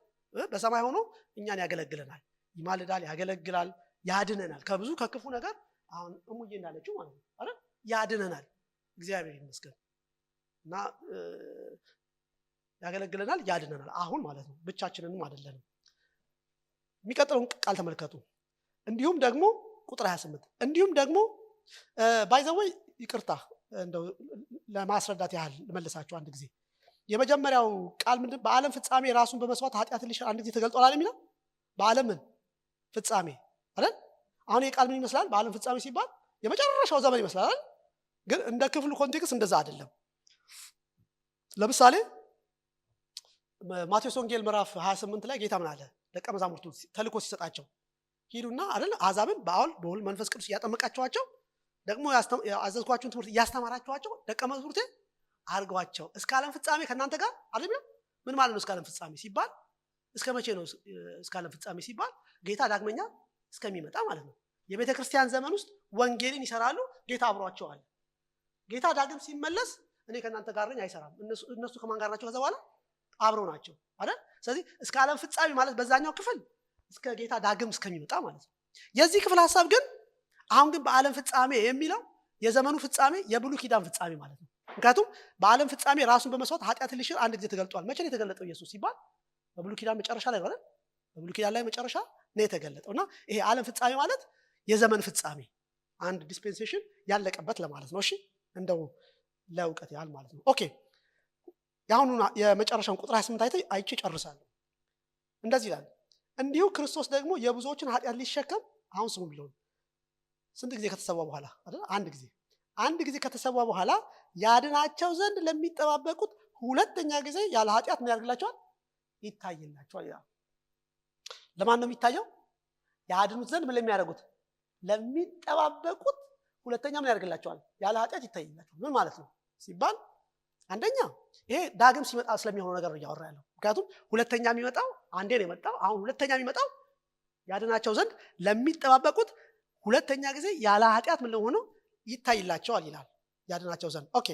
በሰማይ ሆኖ እኛን ያገለግለናል፣ ይማልዳል፣ ያገለግላል፣ ያድነናል ከብዙ ከክፉ ነገር። አሁን እሙዬ እንዳለችው ማለት ነው አይደል? ያድነናል። እግዚአብሔር ይመስገን። እና ያገለግለናል፣ ያድነናል። አሁን ማለት ነው፣ ብቻችንንም አይደለንም። የሚቀጥለውን ቃል ተመልከቱ። እንዲሁም ደግሞ ቁጥር 28 እንዲሁም ደግሞ ባይዘወይ ይቅርታ እንደው ለማስረዳት ያህል ልመልሳችሁ አንድ ጊዜ። የመጀመሪያው ቃል ምንድን? በዓለም ፍጻሜ ራሱን በመስዋዕት ኃጢአትን ሊሽር አንድ ጊዜ ተገልጧል አለ የሚለው። በዓለም ምን ፍጻሜ አይደል? አሁን ይሄ ቃል ምን ይመስላል? በዓለም ፍጻሜ ሲባል የመጨረሻው ዘመን ይመስላል አይደል? ግን እንደ ክፍሉ ኮንቴክስት እንደዛ አይደለም። ለምሳሌ ማቴዎስ ወንጌል ምዕራፍ 28 ላይ ጌታ ምን አለ? ደቀ መዛሙርቱ ተልእኮ ሲሰጣቸው ሂዱና አይደል አሕዛብን በአብ በወልድ መንፈስ ቅዱስ እያጠመቃችኋቸው ደግሞ ያዘዝኳችሁን ትምህርት እያስተማራችኋቸው ደቀ መዛሙርቴ አድርገዋቸው እስከ ዓለም ፍጻሜ ከእናንተ ጋር አይደል? ምን ማለት ነው? እስከ ዓለም ፍጻሜ ሲባል እስከ መቼ ነው? እስከ ዓለም ፍጻሜ ሲባል ጌታ ዳግመኛ እስከሚመጣ ማለት ነው። የቤተ ክርስቲያን ዘመን ውስጥ ወንጌልን ይሰራሉ፣ ጌታ አብሯቸዋል። ጌታ ዳግም ሲመለስ እኔ ከእናንተ ጋር ነኝ አይሰራም። እነሱ ከማን ጋር ናቸው? ከዛ በኋላ አብረው ናቸው አይደል? ስለዚህ እስከ ዓለም ፍጻሜ ማለት በዛኛው ክፍል እስከ ጌታ ዳግም እስከሚመጣ ማለት ነው። የዚህ ክፍል ሐሳብ ግን አሁን ግን በዓለም ፍጻሜ የሚለው የዘመኑ ፍጻሜ የብሉይ ኪዳን ፍጻሜ ማለት ነው። ምክንያቱም በዓለም ፍጻሜ ራሱን በመስዋዕት ኃጢአትን ሊሽር አንድ ጊዜ ተገልጧል። መቼ ነው የተገለጠው ኢየሱስ ሲባል? በብሉይ ኪዳን መጨረሻ ላይ ነው አይደል? በብሉይ ኪዳን ላይ መጨረሻ ነው የተገለጠውና ይሄ ዓለም ፍጻሜ ማለት የዘመን ፍጻሜ አንድ ዲስፔንሴሽን ያለቀበት ለማለት ነው። እሺ እንደው ለእውቀት ያህል ማለት ነው። ኦኬ ያሁኑና የመጨረሻውን ቁጥር 28 አይቼ ጨርሳለሁ። እንደዚህ ይላል፣ እንዲሁ ክርስቶስ ደግሞ የብዙዎችን ኃጢአት ሊሸከም አሁን ስሙ ቢሆን ስንት ጊዜ ከተሰዋ በኋላ አይደል? አንድ ጊዜ ከተሰዋ በኋላ ያድናቸው ዘንድ ለሚጠባበቁት ሁለተኛ ጊዜ ያለ ኃጢአት ምን ያደርግላቸዋል? ይታይላቸዋል ይላል። ለማን ነው የሚታየው? ያድኑት ዘንድ ምን ለሚያደርጉት? ለሚጠባበቁት ሁለተኛ ምን ያደርግላቸዋል? ያለ ኃጢአት ይታይላቸዋል። ምን ማለት ነው ሲባል አንደኛ ይሄ ዳግም ሲመጣ ስለሚሆነው ነገር ነው እያወራ ያለው። ምክንያቱም ሁለተኛ የሚመጣው አንዴ ነው የመጣው። አሁን ሁለተኛ የሚመጣው ያድናቸው ዘንድ ለሚጠባበቁት ሁለተኛ ጊዜ ያለ ኃጢአት ምን ለሆነው ይታይላቸዋል ይላል። ያድናቸው ዘንድ ኦኬ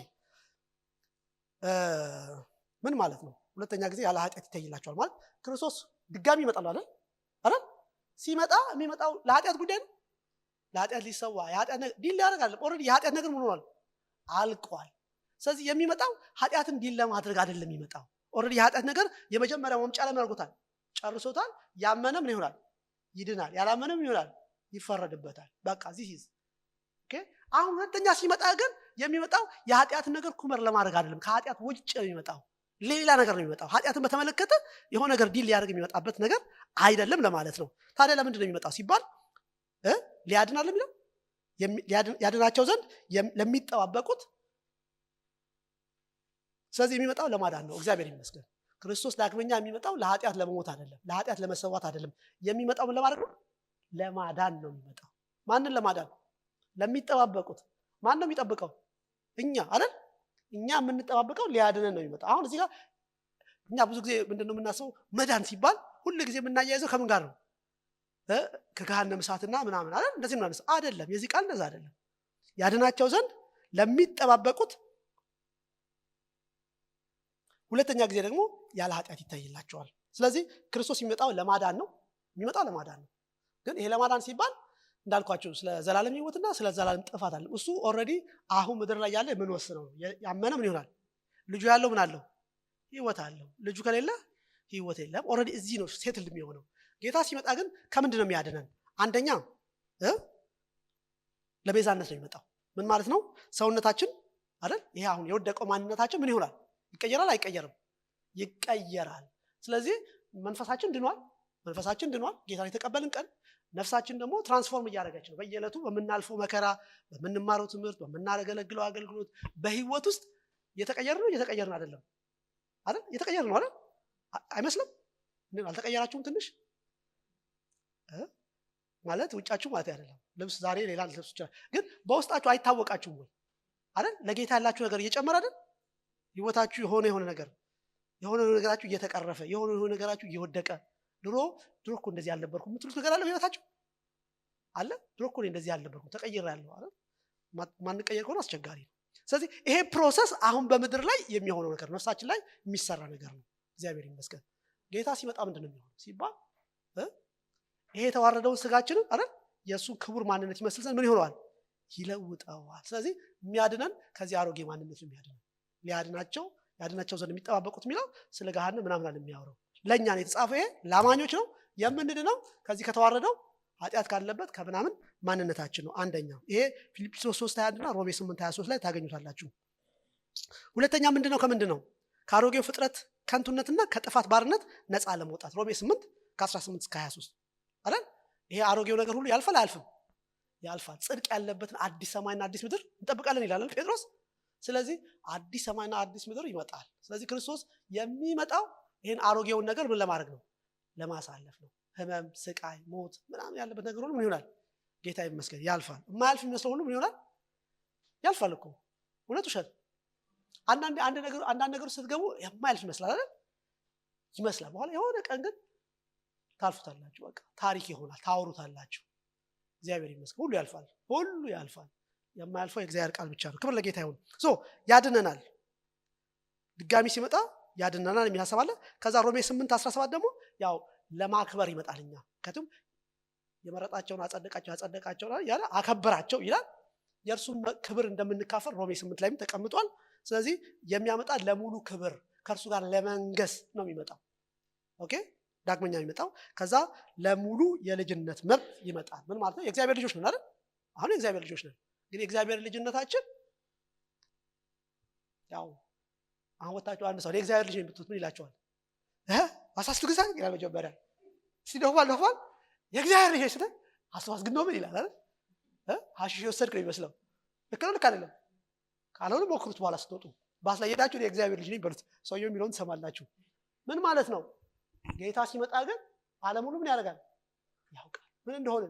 ምን ማለት ነው? ሁለተኛ ጊዜ ያለ ኃጢአት ይታይላቸዋል ማለት ክርስቶስ ድጋሚ ይመጣል አይደል? ሲመጣ የሚመጣው ለኃጢአት ጉዳይ ነው። ለኃጢአት ሊሰዋ የኃጢአት ነገር ዲል ያደርጋል። ኦልሬዲ የኃጢአት ነገር ምን ሆኗል? አልቋል። ስለዚህ የሚመጣው ኃጢአትን ዲል ለማድረግ አይደለም የሚመጣው። ኦልሬዲ የኃጢአት ነገር የመጀመሪያው መምጫ ላይ አድርጎታል፣ ጨርሶታል። ያመነ ምን ይሆናል? ይድናል። ያላመነም ይሆናል ይፈረድበታል። በቃ ዚህ ኦኬ። አሁን ሁለተኛ ሲመጣ ግን የሚመጣው የኃጢአትን ነገር ኩመር ለማድረግ አይደለም። ከኃጢአት ውጭ ነው የሚመጣው፣ ሌላ ነገር ነው የሚመጣው። ኃጢአትን በተመለከተ የሆነ ነገር ዲል ሊያደርግ የሚመጣበት ነገር አይደለም ለማለት ነው። ታዲያ ለምንድን ነው የሚመጣው ሲባል ሊያድናል የሚለው ያድናቸው ዘንድ ለሚጠባበቁት። ስለዚህ የሚመጣው ለማዳን ነው። እግዚአብሔር ይመስገን። ክርስቶስ ዳግመኛ የሚመጣው ለኃጢአት ለመሞት አይደለም፣ ለኃጢአት ለመሰዋት አይደለም። የሚመጣው ምን ለማድረግ ነው? ለማዳን ነው የሚመጣው። ማንን ለማዳን? ለሚጠባበቁት። ማን ነው የሚጠብቀው? እኛ አይደል? እኛ የምንጠባበቀው ሊያድነን ነው የሚመጣው። አሁን እዚህ ጋር እኛ ብዙ ጊዜ ምንድነው የምናስበው? መዳን ሲባል ሁሉ ጊዜ የምናያይዘው ከምን ጋር ነው? ከገሃነመ እሳትና ምናምን አይደል? እንደዚህ ምናምን አይደለም። የዚህ ቃል እንደዛ አይደለም። ያድናቸው ዘንድ ለሚጠባበቁት ሁለተኛ ጊዜ ደግሞ ያለ ኃጢአት ይታይላቸዋል። ስለዚህ ክርስቶስ የሚመጣው ለማዳን ነው። ግን ይሄ ለማዳን ሲባል እንዳልኳችሁ ስለ ዘላለም ሕይወትና ስለ ዘላለም ጥፋት አለ። እሱ ኦልሬዲ አሁን ምድር ላይ ያለ ምን ወስነው ያመነ ምን ይሆናል? ልጁ ያለው ምን አለው? ሕይወት አለው። ልጁ ከሌለ ሕይወት የለም። ኦልሬዲ እዚህ ነው ሴትል የሚሆነው። ጌታ ሲመጣ ግን ከምንድን ነው የሚያድነን? አንደኛ ለቤዛነት ነው የሚመጣው። ምን ማለት ነው? ሰውነታችን አይደል? ይሄ አሁን የወደቀው ማንነታችን ምን ይሆናል? ይቀየራል አይቀየርም? ይቀየራል። ስለዚህ መንፈሳችን ድኗል። ጌታን የተቀበልን ቀን ነፍሳችን ደግሞ ትራንስፎርም እያደረገች ነው። በየዕለቱ በምናልፈው መከራ፣ በምንማረው ትምህርት፣ በምናገለግለው አገልግሎት፣ በህይወት ውስጥ እየተቀየርን አይደለም አይደል? እየተቀየርን ነው አይደል? አይመስልም? አልተቀየራችሁም? ትንሽ ማለት ውጫችሁ ማለት አይደለም። ልብስ ዛሬ ሌላ ልብስ ይችላል፣ ግን በውስጣችሁ አይታወቃችሁም ወይ አይደል? ለጌታ ያላችሁ ነገር እየጨመረ አይደል? ህይወታችሁ የሆነ ነገራችሁ እየተቀረፈ የሆነ ነገራችሁ እየወደቀ ድሮ እኮ እንደዚህ አልነበርኩም የምትሉት ነገር አለ ህይወታችሁ አለ። ድሮ እኮ እንደዚህ አልነበርኩም ተቀይሬያለሁ አይደል? ማንቀየር ከሆነ አስቸጋሪ ነው። ስለዚህ ይሄ ፕሮሰስ አሁን በምድር ላይ የሚሆነው ነገር ነፍሳችን ላይ የሚሰራ ነገር ነው። እግዚአብሔር ይመስገን። ጌታ ሲመጣ ምንድን ነው የሚሆነው ሲባል ይሄ የተዋረደውን ስጋችንን አይደል የእሱ ክቡር ማንነት ይመስል ዘንድ ምን ይሆነዋል? ይለውጠዋል። ስለዚህ የሚያድነን ከዚህ አሮጌ ማንነት የሚያድነን ሊያድናቸው ያድናቸው ዘንድ የሚጠባበቁት የሚለው ስለ ገሃነም ምናምን አለ የሚያወራው። ለእኛ ነው የተጻፈው። ይሄ ለአማኞች ነው የምንድነው ከዚህ ከተዋረደው ኃጢአት ካለበት ከምናምን ማንነታችን ነው። አንደኛው ይሄ ፊልጵስዩስ 3:21 እና ሮሜ 8:23 ላይ ታገኙታላችሁ። ሁለተኛ ምንድነው ከምንድነው ከአሮጌው ፍጥረት ከንቱነትና ከጥፋት ባርነት ነፃ ለመውጣት ሮሜ 8:18 እስከ 23 አይደል? ይሄ አሮጌው ነገር ሁሉ ያልፋል አያልፍም? ያልፋል። ጽድቅ ያለበትን አዲስ ሰማይና አዲስ ምድር እንጠብቃለን ይላል ጴጥሮስ። ስለዚህ አዲስ ሰማይና አዲስ ምድር ይመጣል። ስለዚህ ክርስቶስ የሚመጣው ይሄን አሮጌውን ነገር ምን ለማድረግ ነው? ለማሳለፍ ነው። ህመም፣ ስቃይ፣ ሞት ምናምን ያለበት ነገር ሁሉ ምን ይሆናል? ጌታ ይመስገን ያልፋል። የማያልፍ የሚመስለው ሁሉ ምን ይሆናል? ያልፋል እኮ። እውነት ውሸት? አንዳንድ ነገር ስትገቡ የማያልፍ ይመስላል አይደል? ይመስላል። በኋላ የሆነ ቀን ግን ታልፉታላችሁ። በቃ ታሪክ ይሆናል፣ ታወሩታላችሁ። እግዚአብሔር ይመስገን ሁሉ ያልፋል፣ ሁሉ ያልፋል። የማያልፈው የእግዚአብሔር ቃል ብቻ ነው። ክብር ለጌታ ይሁን። ያድነናል። ድጋሚ ሲመጣ ያድነናል የሚል ሐሳብ አለ። ከዛ ሮሜ 8:17 ደግሞ ያው ለማክበር ይመጣል። እኛ ከቱም የመረጣቸውን አጸደቃቸው ያለ አከበራቸው ይላል። የእርሱን ክብር እንደምንካፈል ሮሜ 8 ላይም ተቀምጧል። ስለዚህ የሚያመጣ ለሙሉ ክብር ከእርሱ ጋር ለመንገስ ነው የሚመጣው። ኦኬ ዳግመኛ የሚመጣው ከዛ ለሙሉ የልጅነት መብት ይመጣል። ምን ማለት ነው? የእግዚአብሔር ልጆች ነን አይደል? አሁን የእግዚአብሔር ልጆች ነን። ግን የእግዚአብሔር ልጅነታችን ያው አሁን ወጣችሁ አንድ ሰው የእግዚአብሔር ልጅ ብትሉት ምን ይላቸዋል? አሳስቱ ግዛ ይላል መጀመሪያ ሲደውል የእግዚአብሔር ልጅ ስለህ አስተዋስ ግን ነው ምን ይላል አይደል? ሐሺሽ ወሰድክ ነው የሚመስለው። ልክ አይደለም? ካልሆነ ሞክሩት። በኋላ ስትወጡ ባስ ላይ ሄዳችሁ የእግዚአብሔር ልጅ ነኝ በሉት። ሰውየው የሚለውን ትሰማላችሁ። ምን ማለት ነው? ጌታ ሲመጣ ግን ዓለም ሁሉ ምን ያደርጋል? ያውቃል ምን እንደሆነ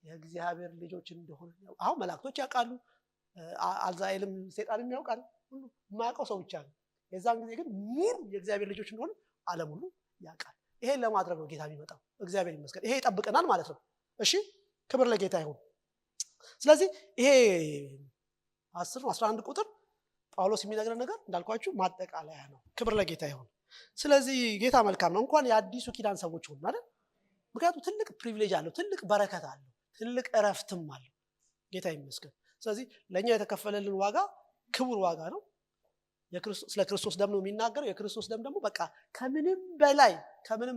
የእግዚአብሔር ልጆች እንደሆነ። አሁን መላእክቶች ያውቃሉ፣ አልዛኤልም ሰይጣንም ያውቃል። ሁሉ የማያውቀው ሰው ብቻ ነው። የዛን ጊዜ ግን ሙሉ የእግዚአብሔር ልጆች እንደሆነ ዓለም ሁሉ ያውቃል። ይሄን ለማድረግ ነው ጌታ የሚመጣው። እግዚአብሔር ይመስገን። ይሄ ይጠብቀናል ማለት ነው። እሺ ክብር ለጌታ ይሁን። ስለዚህ ይሄ 10-11 ቁጥር ጳውሎስ የሚነግረን ነገር እንዳልኳችሁ ማጠቃለያ ነው። ክብር ለጌታ ይሁን። ስለዚህ ጌታ መልካም ነው። እንኳን የአዲሱ ኪዳን ሰዎች ሆኑ አይደል? ምክንያቱም ትልቅ ፕሪቪሌጅ አለው፣ ትልቅ በረከት አለው፣ ትልቅ እረፍትም አለው። ጌታ ይመስገን። ስለዚህ ለኛ የተከፈለልን ዋጋ ክቡር ዋጋ ነው። ስለ ክርስቶስ ደም ነው የሚናገረው። የክርስቶስ ደም ደግሞ በቃ ከምንም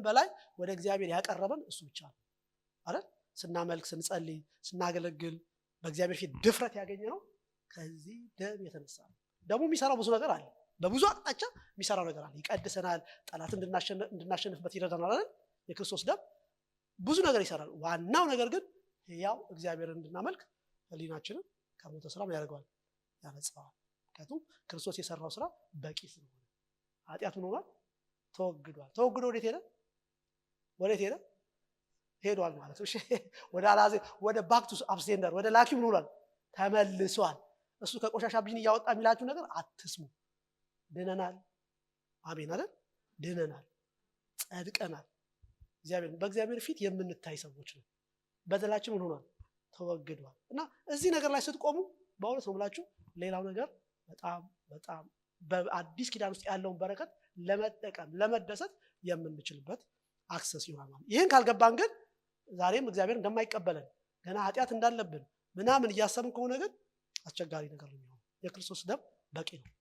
በላይ ወደ እግዚአብሔር ያቀረበን እሱ ብቻ ነው አይደል? ስናመልክ፣ ስንጸልይ፣ ስናገለግል በእግዚአብሔር ፊት ድፍረት ያገኘ ነው ከዚህ ደም የተነሳ ነው። ደሙ የሚሰራው ብዙ ነገር አለ። በብዙ አቅጣጫ የሚሰራው ነገር አለ። ይቀድሰናል፣ ጠላት እንድናሸንፍበት ይረዳናል አይደል? የክርስቶስ ደም ብዙ ነገር ይሰራል። ዋናው ነገር ግን ያው እግዚአብሔርን እንድናመልክ ህሊናችንን ከሞተ ስራ ያደርገዋል፣ ያነጻዋል። ምክንያቱም ክርስቶስ የሰራው ስራ በቂ ስለሆነ ኃጢአት ምን ሆኗል? ተወግዷል። ተወግዶ ወዴት ሄደ? ሄዷል ማለት ነው። እሺ ወደ አላዜ ወደ ባክ ቱ አብስቴንደር ወደ ላኪው ምን ሆኗል? ተመልሷል። እሱ ከቆሻሻ ቢን እያወጣ የሚላችሁ ነገር አትስሙ። ድነናል። አሜን አይደል? ድነናል፣ ጸድቀናል። በእግዚአብሔር ፊት የምንታይ ሰዎች ነው። በደላችን ምን ሆኗል? ተወግዷል። እና እዚህ ነገር ላይ ስትቆሙ በእውነት ነው የምላችሁ ሌላው ነገር በጣም በአዲስ ኪዳን ውስጥ ያለውን በረከት ለመጠቀም ለመደሰት የምንችልበት አክሰስ ይሆናል ማለት። ይህን ካልገባን ግን ዛሬም እግዚአብሔር እንደማይቀበለን ገና ኃጢአት እንዳለብን ምናምን እያሰብን ከሆነ ግን አስቸጋሪ ነገር ነው የሚሆነው። የክርስቶስ ደም በቂ ነው።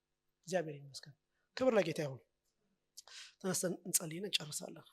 እግዚአብሔር ይመስገን። ክብር ለጌታ ይሁን። ተነስተን እንጸልይና እንጨርሳለን።